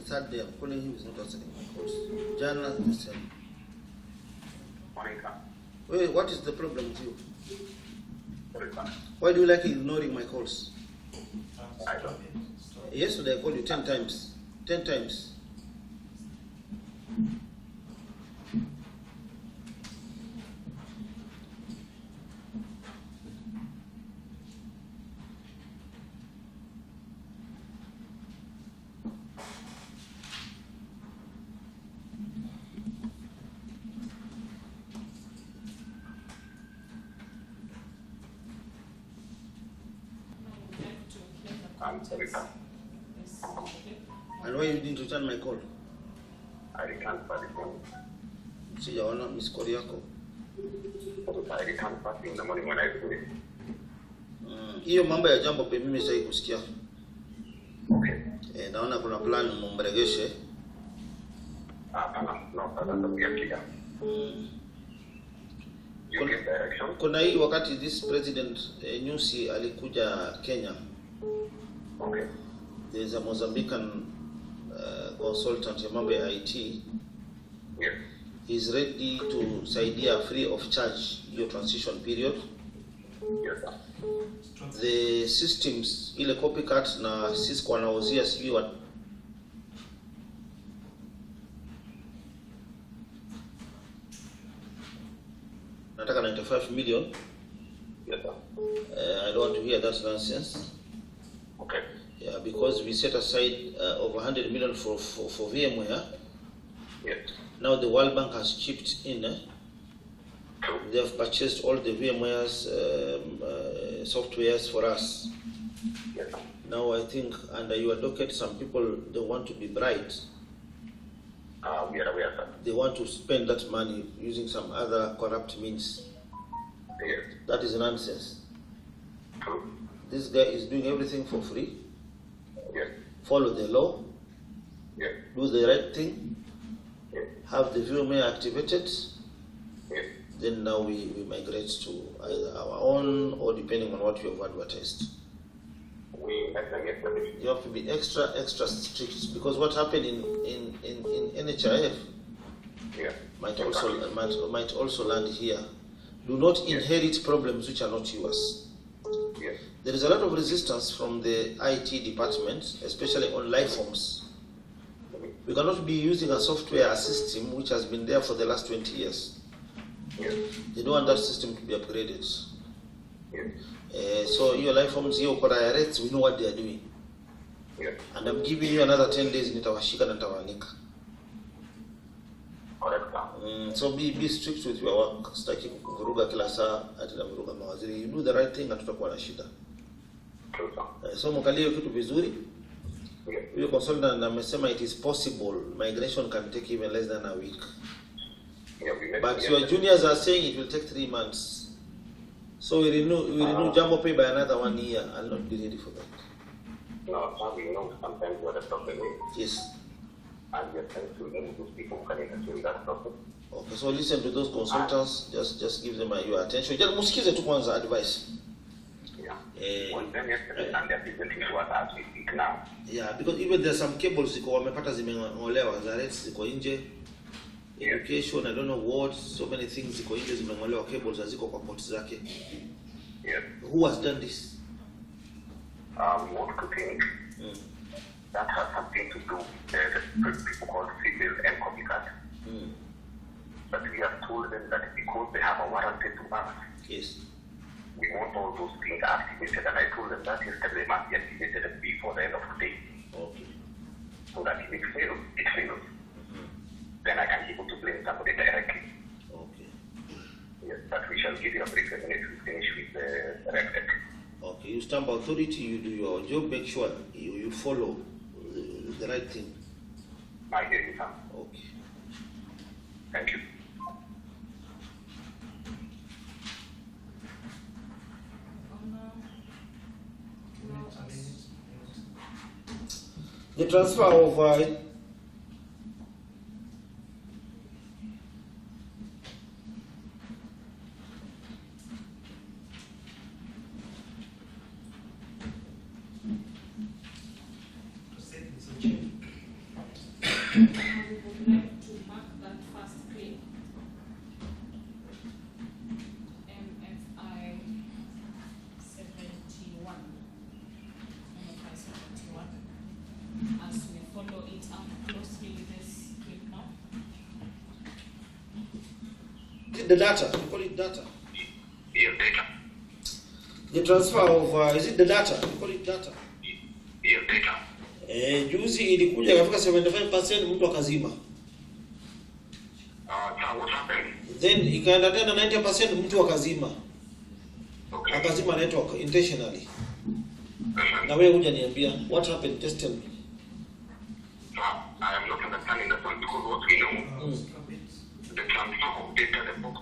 third day I'm calling him, he's not answering my calls. Jana, the same. Wait, what is the problem with you? Why do you like ignoring my calls? Yesterday I called you 10 times. 10 times. And why you didn't return my call? I returned for the phone. Sijaona miss call yako. I returned first in the morning when I do it. Hiyo mambo ya JamboPay mimi sasa kusikia. Okay. Naona kuna plan mumbregeshe. No, that's clear. You give direction? Kuna hii wakati this president Nyusi alikuja Kenya. Okay. There is a Mozambican consultant ya mambo ya IT. Yes. He's ready to saidia free of charge your transition period. Yes, sir. The systems ile copycat na Cisco wanauzia sijui wa nataka 95 million. Yes, sir. I don't want to hear that nonsense. Okay. Yeah, because we set aside over 100 million for VMware. Yes. Now the World Bank has chipped in. True. They have purchased all the VMware's softwares for us. Yes, sir. Now I think under your docket, some people, they want to be bright. We are aware, sir. They want to spend that money using some other corrupt means. Yes. That is nonsense. True. This guy is doing everything for free. Yes. Follow the law. Yes. Do the right thing. Yes. Have the VMware activated. Yes. Then now we migrate to either our own or depending on what you have advertised. We met them yesterday. You have to be extra strict because what happened in NHIF Yes. might also land here. Do not inherit problems which are not yours. Yes. There is a lot of resistance from the IT department, especially on life forms. We cannot be using a software system which has been there for the last 20 years. Yes. They don't want that system to be upgraded. Yes. So your life forms here, we know what they are doing. Yes. And I'm giving you another 10 days nitawashika na nitawanika. Correct, sir. So be strict with your work. Sitaki kuvuruga kila saa ati navuruga mawaziri. You do the right thing na tutakuwa na shida. True, sir. So mkalie kitu vizuri. Yes. Your consultant amesema it is possible migration can take even less than a week. Yeah, we met But them your yesterday. juniors are saying it will take 3 months. So we renew JamboPay by another 1 year. I'll not be ready for that. No, sir, we know sometimes what the problem is. Yes. And we are trying to remove those people who can interfere with that process. Okay, so listen to those consultants. Just give them your attention. Just musikize tu kwanza advice. Yeah. When them yesterday and they're presenting to us as we speak now. Yeah, because even there's some cables ziko wamepata zimeng'olewa, za rates ziko nje. Education, I don't know what, so many things ziko nje zimeng'olewa, cables haziko kwa ports zake. Yes. Who has done this? We want to think that has something to do with the people called civil and copycat. But we have told them that because they have a warranty to us, Yes. we want all those things activated. And I told them that yesterday they must be activated before the end of the day. Okay. So that if it fails, it fails. Then I can be able to blame somebody directly. Okay. Yes, but we shall give you a brief when we finish with the directed. Okay, you stamp authority, you do your job, make sure you follow the right thing. I hear you, sir. Okay. Thank you. The transfer of Proceedings, okay. would like to mark that first claim. MFI 71. MFI 71. As we follow it up closely with this clip now. The data, you call it data. Yes, data. The transfer of, is it the data? You call it data. Yes, data. Juzi ilikuja kafika 75% mtu akazima. What happened? Then ikaenda tena 90% mtu akazima. Okay. Akazima network intentionally. Na wewe huja niambia what happened, just tell me. I am not understanding that one because what we know, the transfer of data, the book.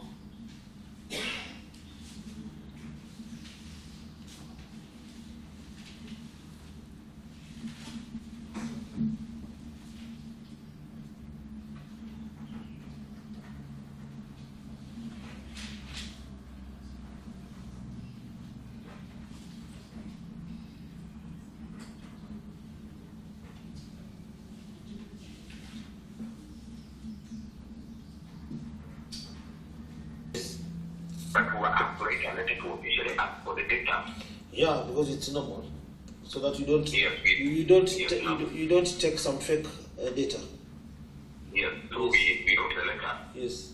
But who are calculated to officially ask for the data. Yeah, because it's normal. So that you don't Yes, you don't take some fake data. Yes, so we wrote a letter. Yes.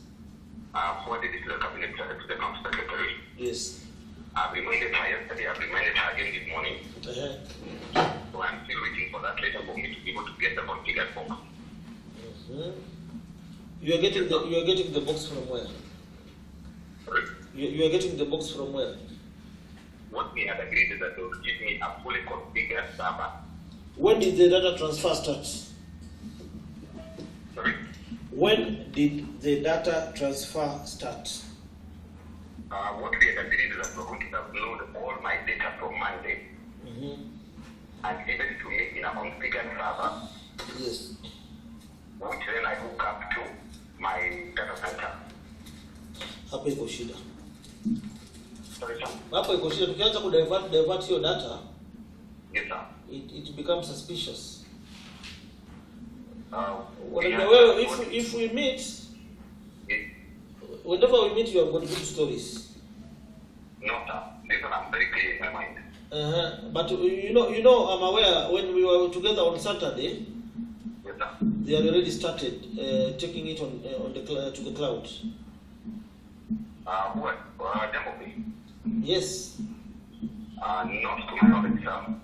Forwarded it to the cabinet to the county secretary. Yes. I've reminded her yesterday, I've reminded her again this morning. So I'm still waiting for that letter for me to be able to get the configured box. You are getting the box from where? Sorry? You are getting the box from where? What we had agreed is that they would give me a fully configured server. When did the data transfer start? Sorry? When did the data transfer start? What we had agreed is that we're going to upload all my data from Monday and give it to me in a configured server. Yes. Which then I hook up to my data center. Hapo iko shida. Sorry, sir? Hapo iko shida. Tukianza divert your data, Yes, sir. it becomes suspicious. If we meet, whenever we meet, you have got good stories. No, sir. This one I'm very clear in my mind. But you know, I'm aware when we were together on Saturday, Yes, sir. they had already started taking it to the cloud. What? JamboPay? Yes. Not to my knowledge, sir.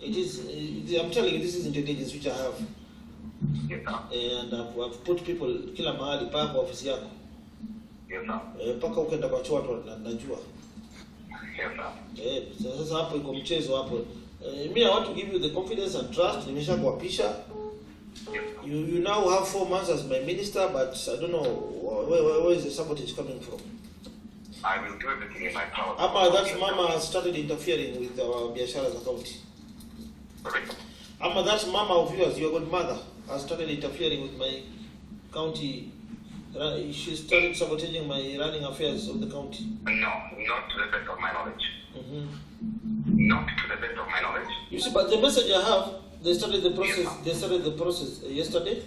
It is. I'm telling you, this is intelligence which I have. Yes, sir. And I've put people kila mahali pa kwa ofisi yako. Yes, sir. Paka ukenda kwa chuo watu najua. Yes, sir. Sasa hapo iko mchezo hapo. Me, I want to give you the confidence and trust. Nimesha kuapisha. You now have 4 months as my minister, but I don't know where is the sabotage coming from. I will do everything in my power. Ama that mama started interfering with our biashara za county. Sorry? Ama that mama of yours, your godmother, has started interfering with my county. She started sabotaging my running affairs of the county. No, not to the best of my knowledge. Not to the best of my knowledge. You see, but the message I have, they started the process. They started the process yesterday.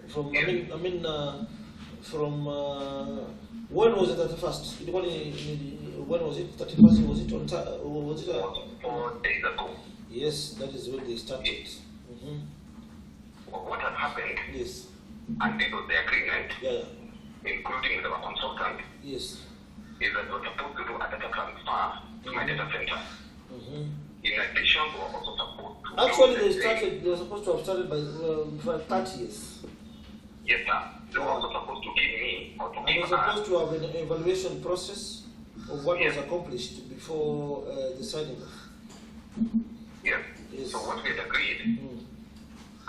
From from when was it 31st? When was it 31st? Was it on? Was it 4 days ago? Yes, that is when they started. What has happened? Yes. And this was the agreement. Yeah. Including with our consultant. Yes. Is that we're supposed to do a data transfer to my data center. In addition, we're also supposed to. Actually, they were supposed to have started by 30 years. Yes, sir. They were also supposed to give me or to And give we're supposed to have an evaluation process of what was accomplished before the signing off. Yes. So what we had agreed,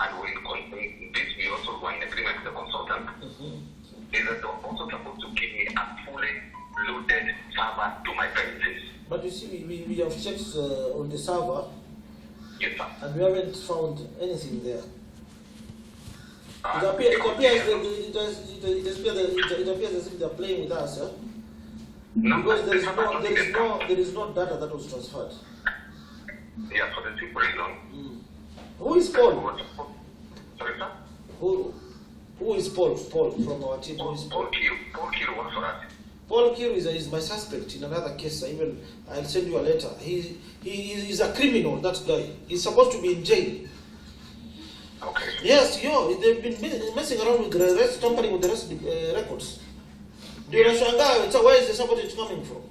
and this we also were in agreement with the consultant, is that they were also supposed to give me a fully loaded server to my premises. But you see, we have checked on the server. Yes, sir. And we haven't found anything there. It appears as if they're playing with us, No, because there is no data that was transferred. Yeah, for the simple reason. Who is Paul? Sorry, sir? Who Who is Paul? Paul from our team. Who is Paul? Paul Kiru works for us. Paul Kiru is my suspect in another case. I'll send you a letter. He is a criminal, that guy. He's supposed to be in jail. Okay. Yes, they've been messing around with the rest, tampering with the rest records. Do you understand? So where is the sabotage coming from?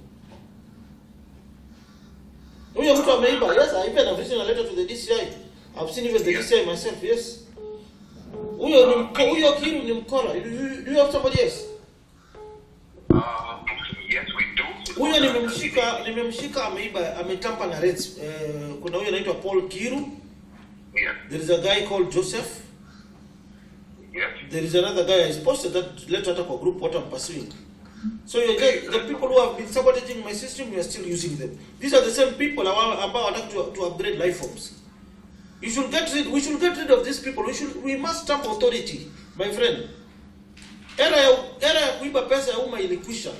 Yes, I even have written a letter to the DCI. I've seen even the DCI myself, yes. Uyo Kiru ni mkora. Do you have somebody else? Yes, we do. Huyo nimemshika ameiba, ametampa na rates. Kuna huyo anaitwa Paul Kiru. Yes. There is a guy called Joseph. Yes. There is another guy. I posted that letter to a group what I'm pursuing. So the people who have been sabotaging my system, we are still using them. These are the same people who are to upgrade life forms. We should get rid of these people. We must stamp authority, my friend. Era ya kuiba pesa ya umma ilikwisha.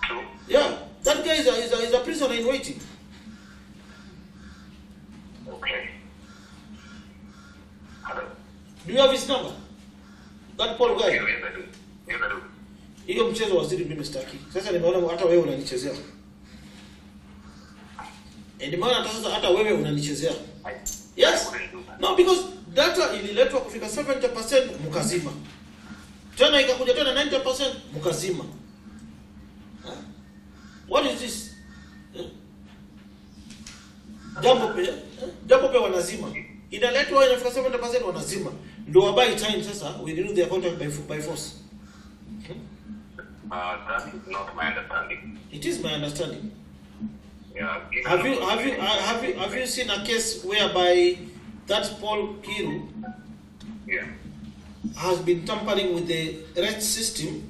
True. Yeah, that guy is a prisoner in waiting. Okay. Hello. Do you have his number? That Paul guy. Yes, I do. Yes, I do. Hiyo mchezo waziri mimi sitaki. Sasa nimeona hata wewe unanichezea. Nimeona hata wewe unanichezea. Yes. No, because data ililetwa kufika 70% mkazima. Tena ikakuja tena 90% mkazima. What is this? JamboPay wanazima. Inaletwa inafika 70% wanazima. Ndio wabai time sasa, we renew their contract by force. That is not my understanding. It is my understanding. Yeah. Have you seen a case whereby that Paul Kiru has been tampering with the rent system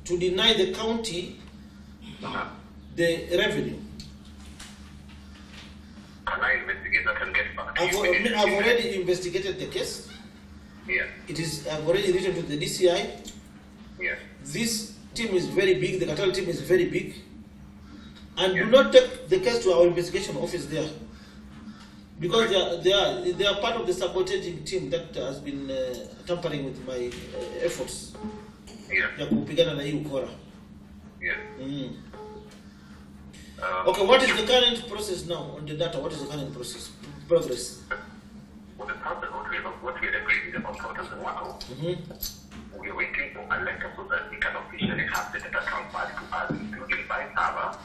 to deny the county the revenue? Can I investigate that and get back to you? I've already investigated the case. I've already written to the DCI. This team is very big, the cartel team is very big. And do not take the case to our investigation office there. Because they are part of the sabotaging team that has been tampering with my efforts. Ya kupigana na hii ukora. Okay, what is the current process now on the data? What is the current progress? Well, the process, what we had agreed with the consultants and whatnot, we are waiting for a letter so that we can officially have the data transferred to us, including by server,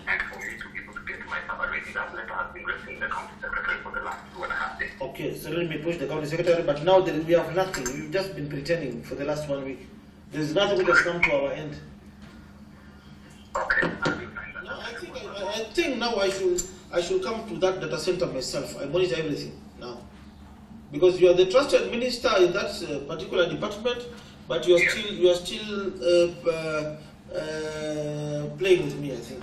and for me to be able to get my server ready. That letter has been resting in the county secretary for the last 2.5 days. Okay, so let me push the county secretary, but now we have nothing. We've just been pretending for the last 1 week. There is nothing that has come to our end. Okay, I think now I should come to that data center myself. I monitor everything now. Because you are the trusted minister in that particular department, but you are still playing with me, I think.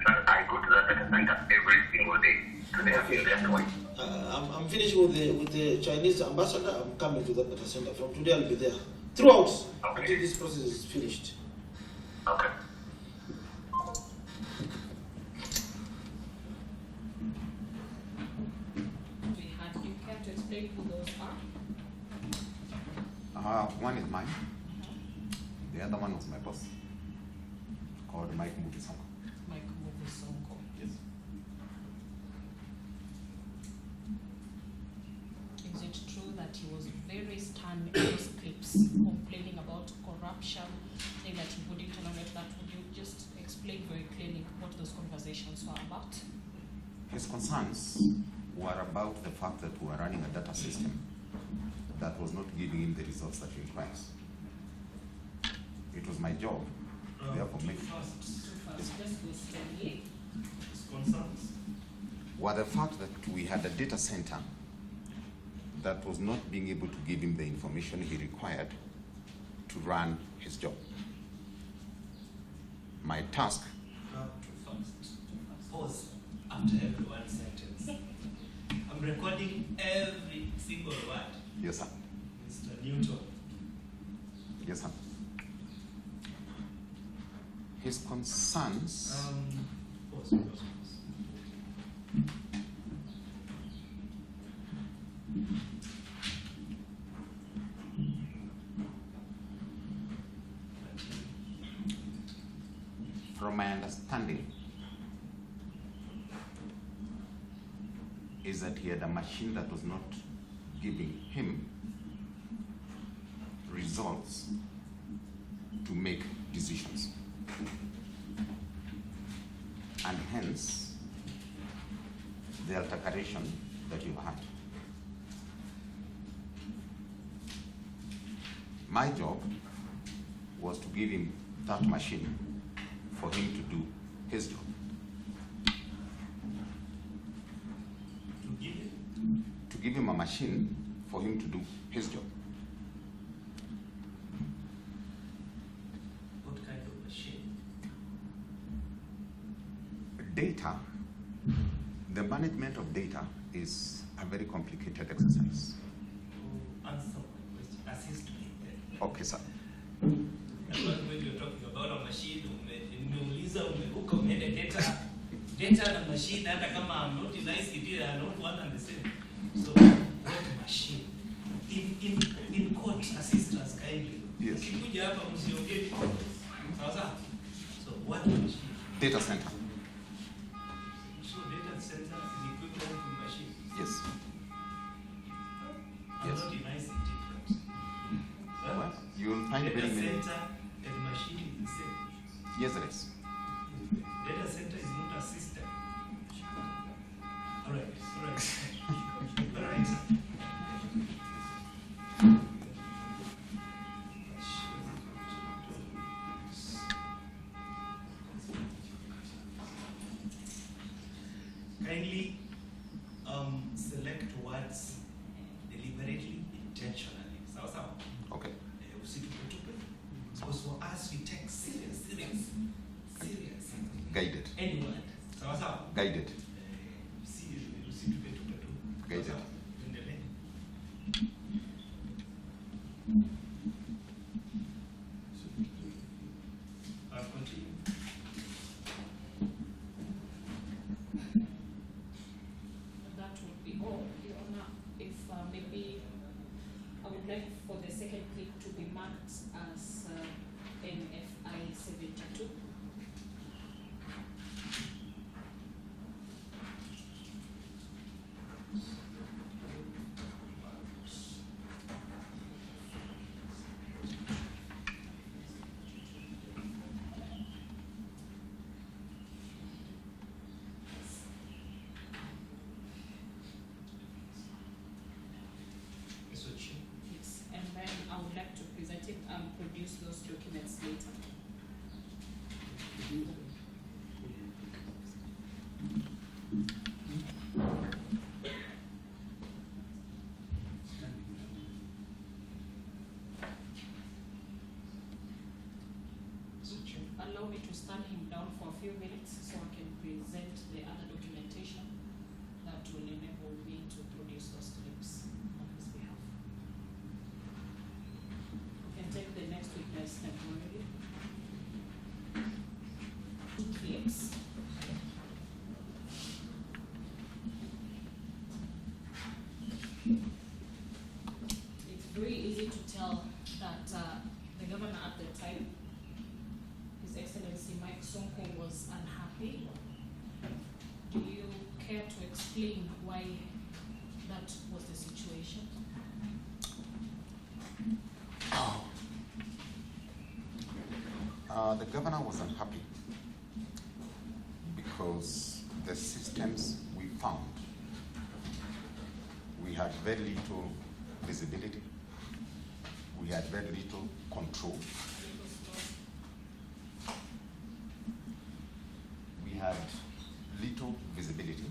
I go to that data center every single day. Today I've been there twice. I'm finishing with the Chinese ambassador. I'm coming to that data center. From today I'll be there throughout until this process is finished. Okay. Who those are? One is mine. The other one was my boss, called Mike Movie Sonko. Mike Movie Sonko. Yes. Is it true that he was very stern in those clips, complaining about corruption, saying that he wouldn't tolerate that? Would you just explain very clearly what those conversations were about? His concerns were about the fact that we were running a data system that was not giving him the results that he requires. It was my job, therefore, make concerns were the fact that we had a data center that was not being able to give him the information he required to run his job. My task. Pause after every one sentence. I'm recording every single word. Yes, sir. Mr. Newton. Yes, sir. His concerns. Pause. from my understanding, is that he had a machine that was not giving him results to make decisions. And hence, the altercation that you had. My job was to give him that machine for him to do his job. To give him a machine for him to do his job. What kind of machine? Data, the management of data is a very complicated exercise. Answer my question. Assist me there. Okay, sir. When you're talking about a machine, umeuliza umeruka umeenda data na machine, hata kama I'm not in ICT, are not one and the same. So what machine? In court, assist us kindly. Yes. Ukikuja hapa msiongee. Sawa sawa? So what machine? Data center. So data center is equivalent to machine. Yes. I'm Yes. not in ICT. Well, you will find very Data many. center and machine is the same. Yes, there is. Data center is not a system. All right. All right. Kindly select words deliberately, intentionally. Sawa sawa. Okay. Usitupe. Because for us, we take serious. Guided. Any word. Sawa sawa. Guided. Usitupe tu. Guided. Sawa. Endelee. Continue. That would be all, Your Honor. If maybe I would like for the second clip to be marked as NFI 72. Yes, and then I would like to present it and produce those documents later. Allow me to stand him down for a few minutes so I can present the other documentation that will enable me to produce those clips on his behalf. You can take the next witness temporarily. Clips. It's very easy to tell that the governor at the time, His Excellency Mike Sonko, was unhappy. Do you care to explain why that was the situation? The governor was unhappy because the systems we found, we had very little visibility, we had very little control. We had little visibility,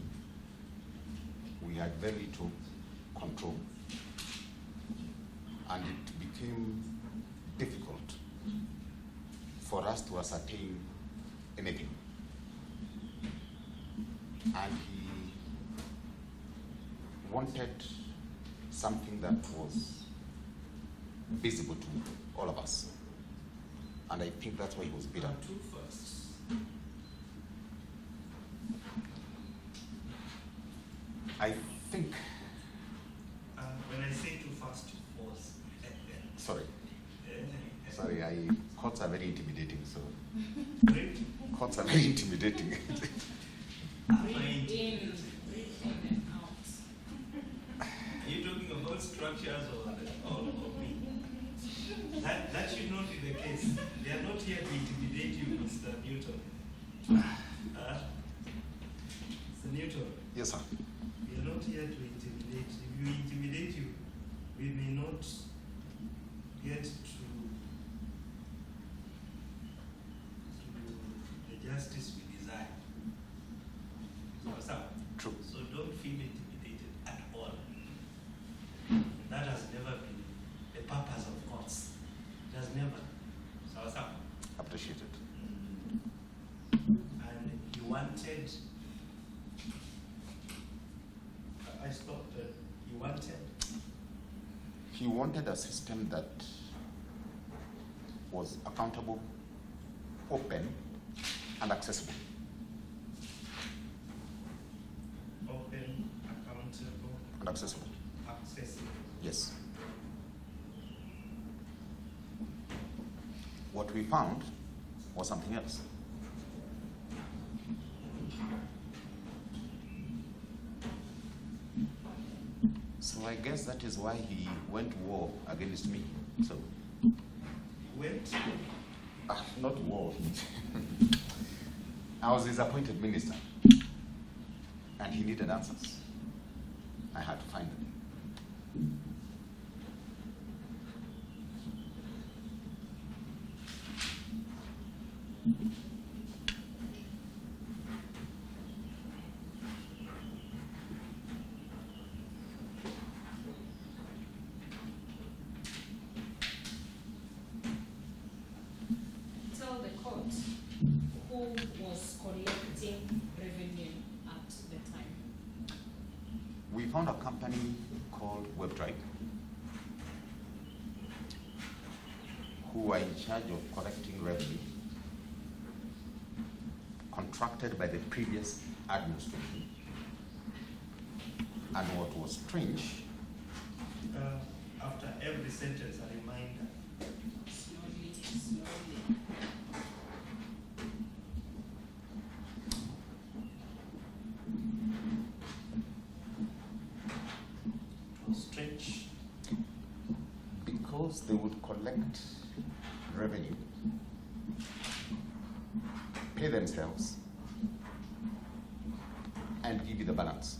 we had very little control, and it became difficult for us to ascertain anything. And he wanted something that was visible to all of us. And I think that's why he was bitter. Two firsts. I think, When I say too fast, pause. sorry, Sorry, courts are very intimidating, so. Great. Courts are very intimidating. Breathe in and out. Are you talking about structures or me? That should not be the case. They are not here to intimidate you, Mr. Newton. Mr. Newton. Yes, sir. We are not here to intimidate. If we intimidate you, we may not get to the justice we desire. So, True. So don't feel intimidated at all. That has never been the purpose of courts. It has never. So, Appreciate it. and you wanted. I stopped. You wanted. He wanted a system that was accountable, open, and accessible. Open, accountable, And accessible. accessible. Yes. What we found was something else. So I guess that is why he went to war against me. So, Went. not war. I was his appointed minister, and he needed answers. I had to find them. Tell the court who was collecting revenue at the time. We found a company called WebDrive who were in charge of collecting revenue contracted by the previous administration. And what was strange, After every sentence, a reminder. Slowly, slowly. It was strange. because they would collect revenue, pay themselves, and give you the balance.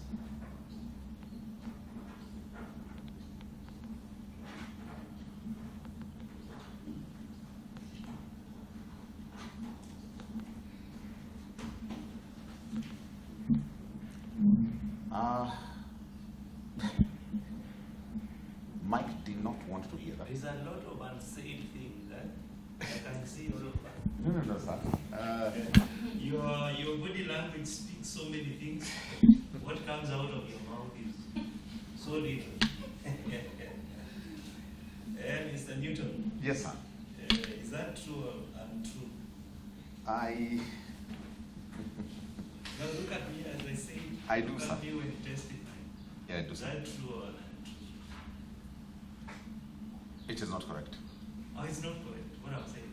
Mike did not want to hear that. There's a lot of unsaid things, I can see all of that. No, sir. Your body language speaks so many things. What comes out of your mouth is so little. Mr. Newton. Yes, sir. Is that true or untrue? I Now look at me as I say. I do, look sir. at me when testifying. Yeah, I do, Is sir. that true or untrue? It is not correct. Oh, it's not correct. What I'm saying.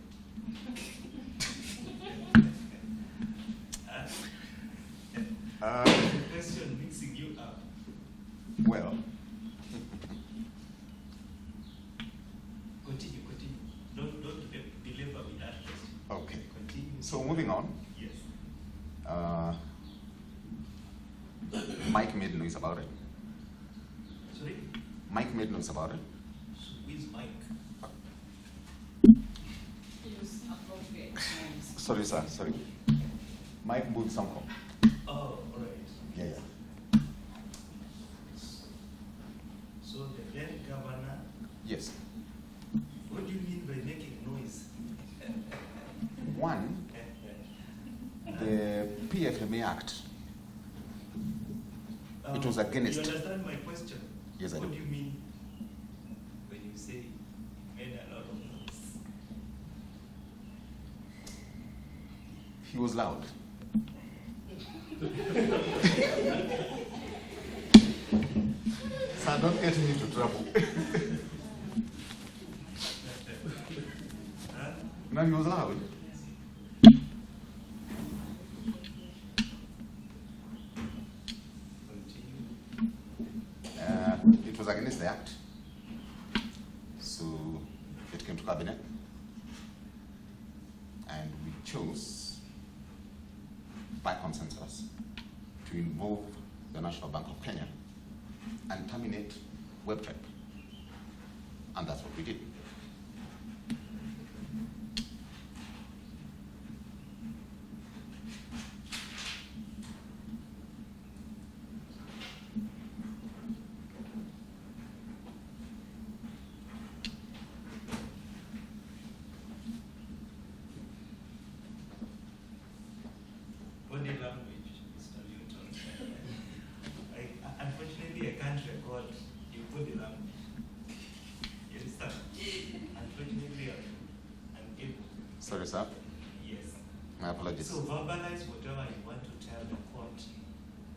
The question mixing you up. Well, Continue. Don't belabor with that question. okay. Continue. So moving on, Yes. Mike made noise about it. Sorry? Mike made noise about it. So who is Mike? Use appropriate names. Sorry, sir. Sorry. Mike moved Sonko. Oh, all right. Yeah. So the then governor, Yes. what do you mean by making noise? One, the PFMA Act. It was against. You understand my question? Yes, I What do. do you mean when you say made a lot of noise? He was loud. Sir, don't get me into trouble. No, he was allowed. It was against the act. So it came to cabinet. And we chose, by consensus, to involve the National Bank of Kenya and terminate WebTrack. And that's what we did. Body language, Mr. Newton. Unfortunately, I can't record your body language. You understand? Unfortunately, I'm able. Sorry, sir. Yes. My apologies. So verbalize whatever you want to tell the court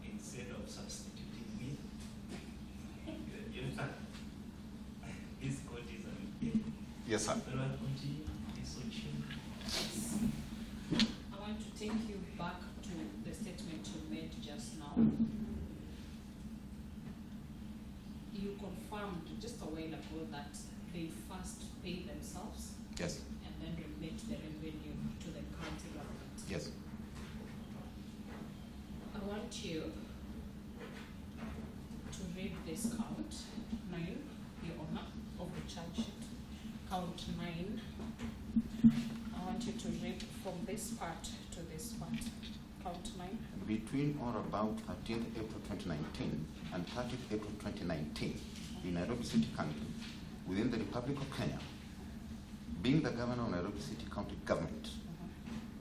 instead of substituting me. You understand? This court is unable. Yes, sir. But I'll continue. This on you. I want to take you back to the statement you made just now. You confirmed just a while ago that they first pay themselves Yes. and then remit the revenue to the county government. Yes. I want you to read this count 9, Your Honor, of the charge sheet. Count 9. I want you to read from this part to this part. Count 9. Between or about 13th April 2019 and 30th April 2019 in Nairobi City County, within the Republic of Kenya, being the governor of Nairobi City County government,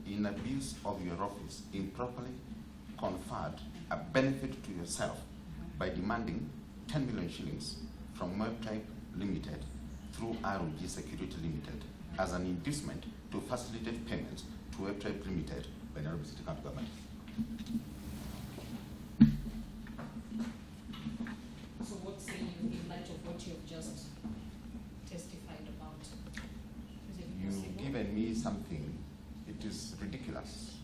in abuse of your office, improperly conferred a benefit to yourself by demanding 10 million shillings from WebType Limited through ROG Security Limited as an inducement to facilitate payments to WebType Limited by Nairobi City County government. So what say you in light of what you have just testified about? Is it You've possible? given me something. It is ridiculous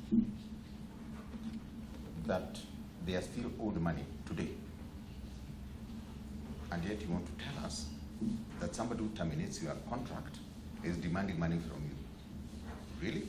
that they are still owed money today. And yet you want to tell us that somebody who terminates your contract is demanding money from you. Really?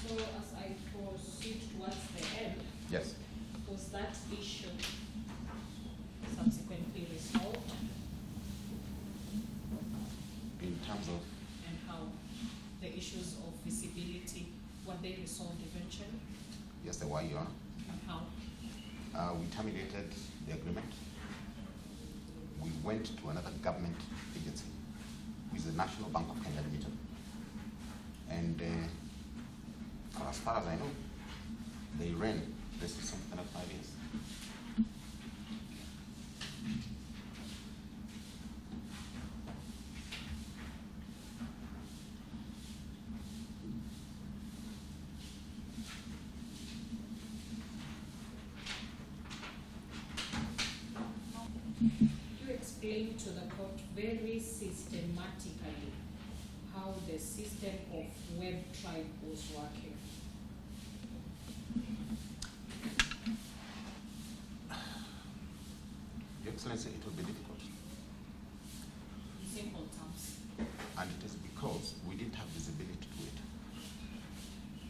So as I proceed towards the end, Yes. was that issue subsequently resolved, In terms of, and how the issues of visibility, were they resolved eventually, yes, the why you are. and how? We terminated the agreement. We went to another government agency, which is the National Bank of Kenya Limited. And for as far as I know, they ran the system for another 5 years. You explained to the court very systematically how the system of WebTribe was working. Your Excellency, it will be difficult. In simple terms. And it is because we didn't have visibility to it.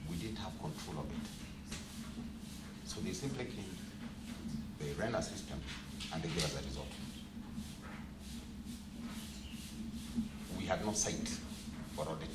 We didn't have control of it. So they simply came, they ran a system, and they gave us a result. We had no sight for audit.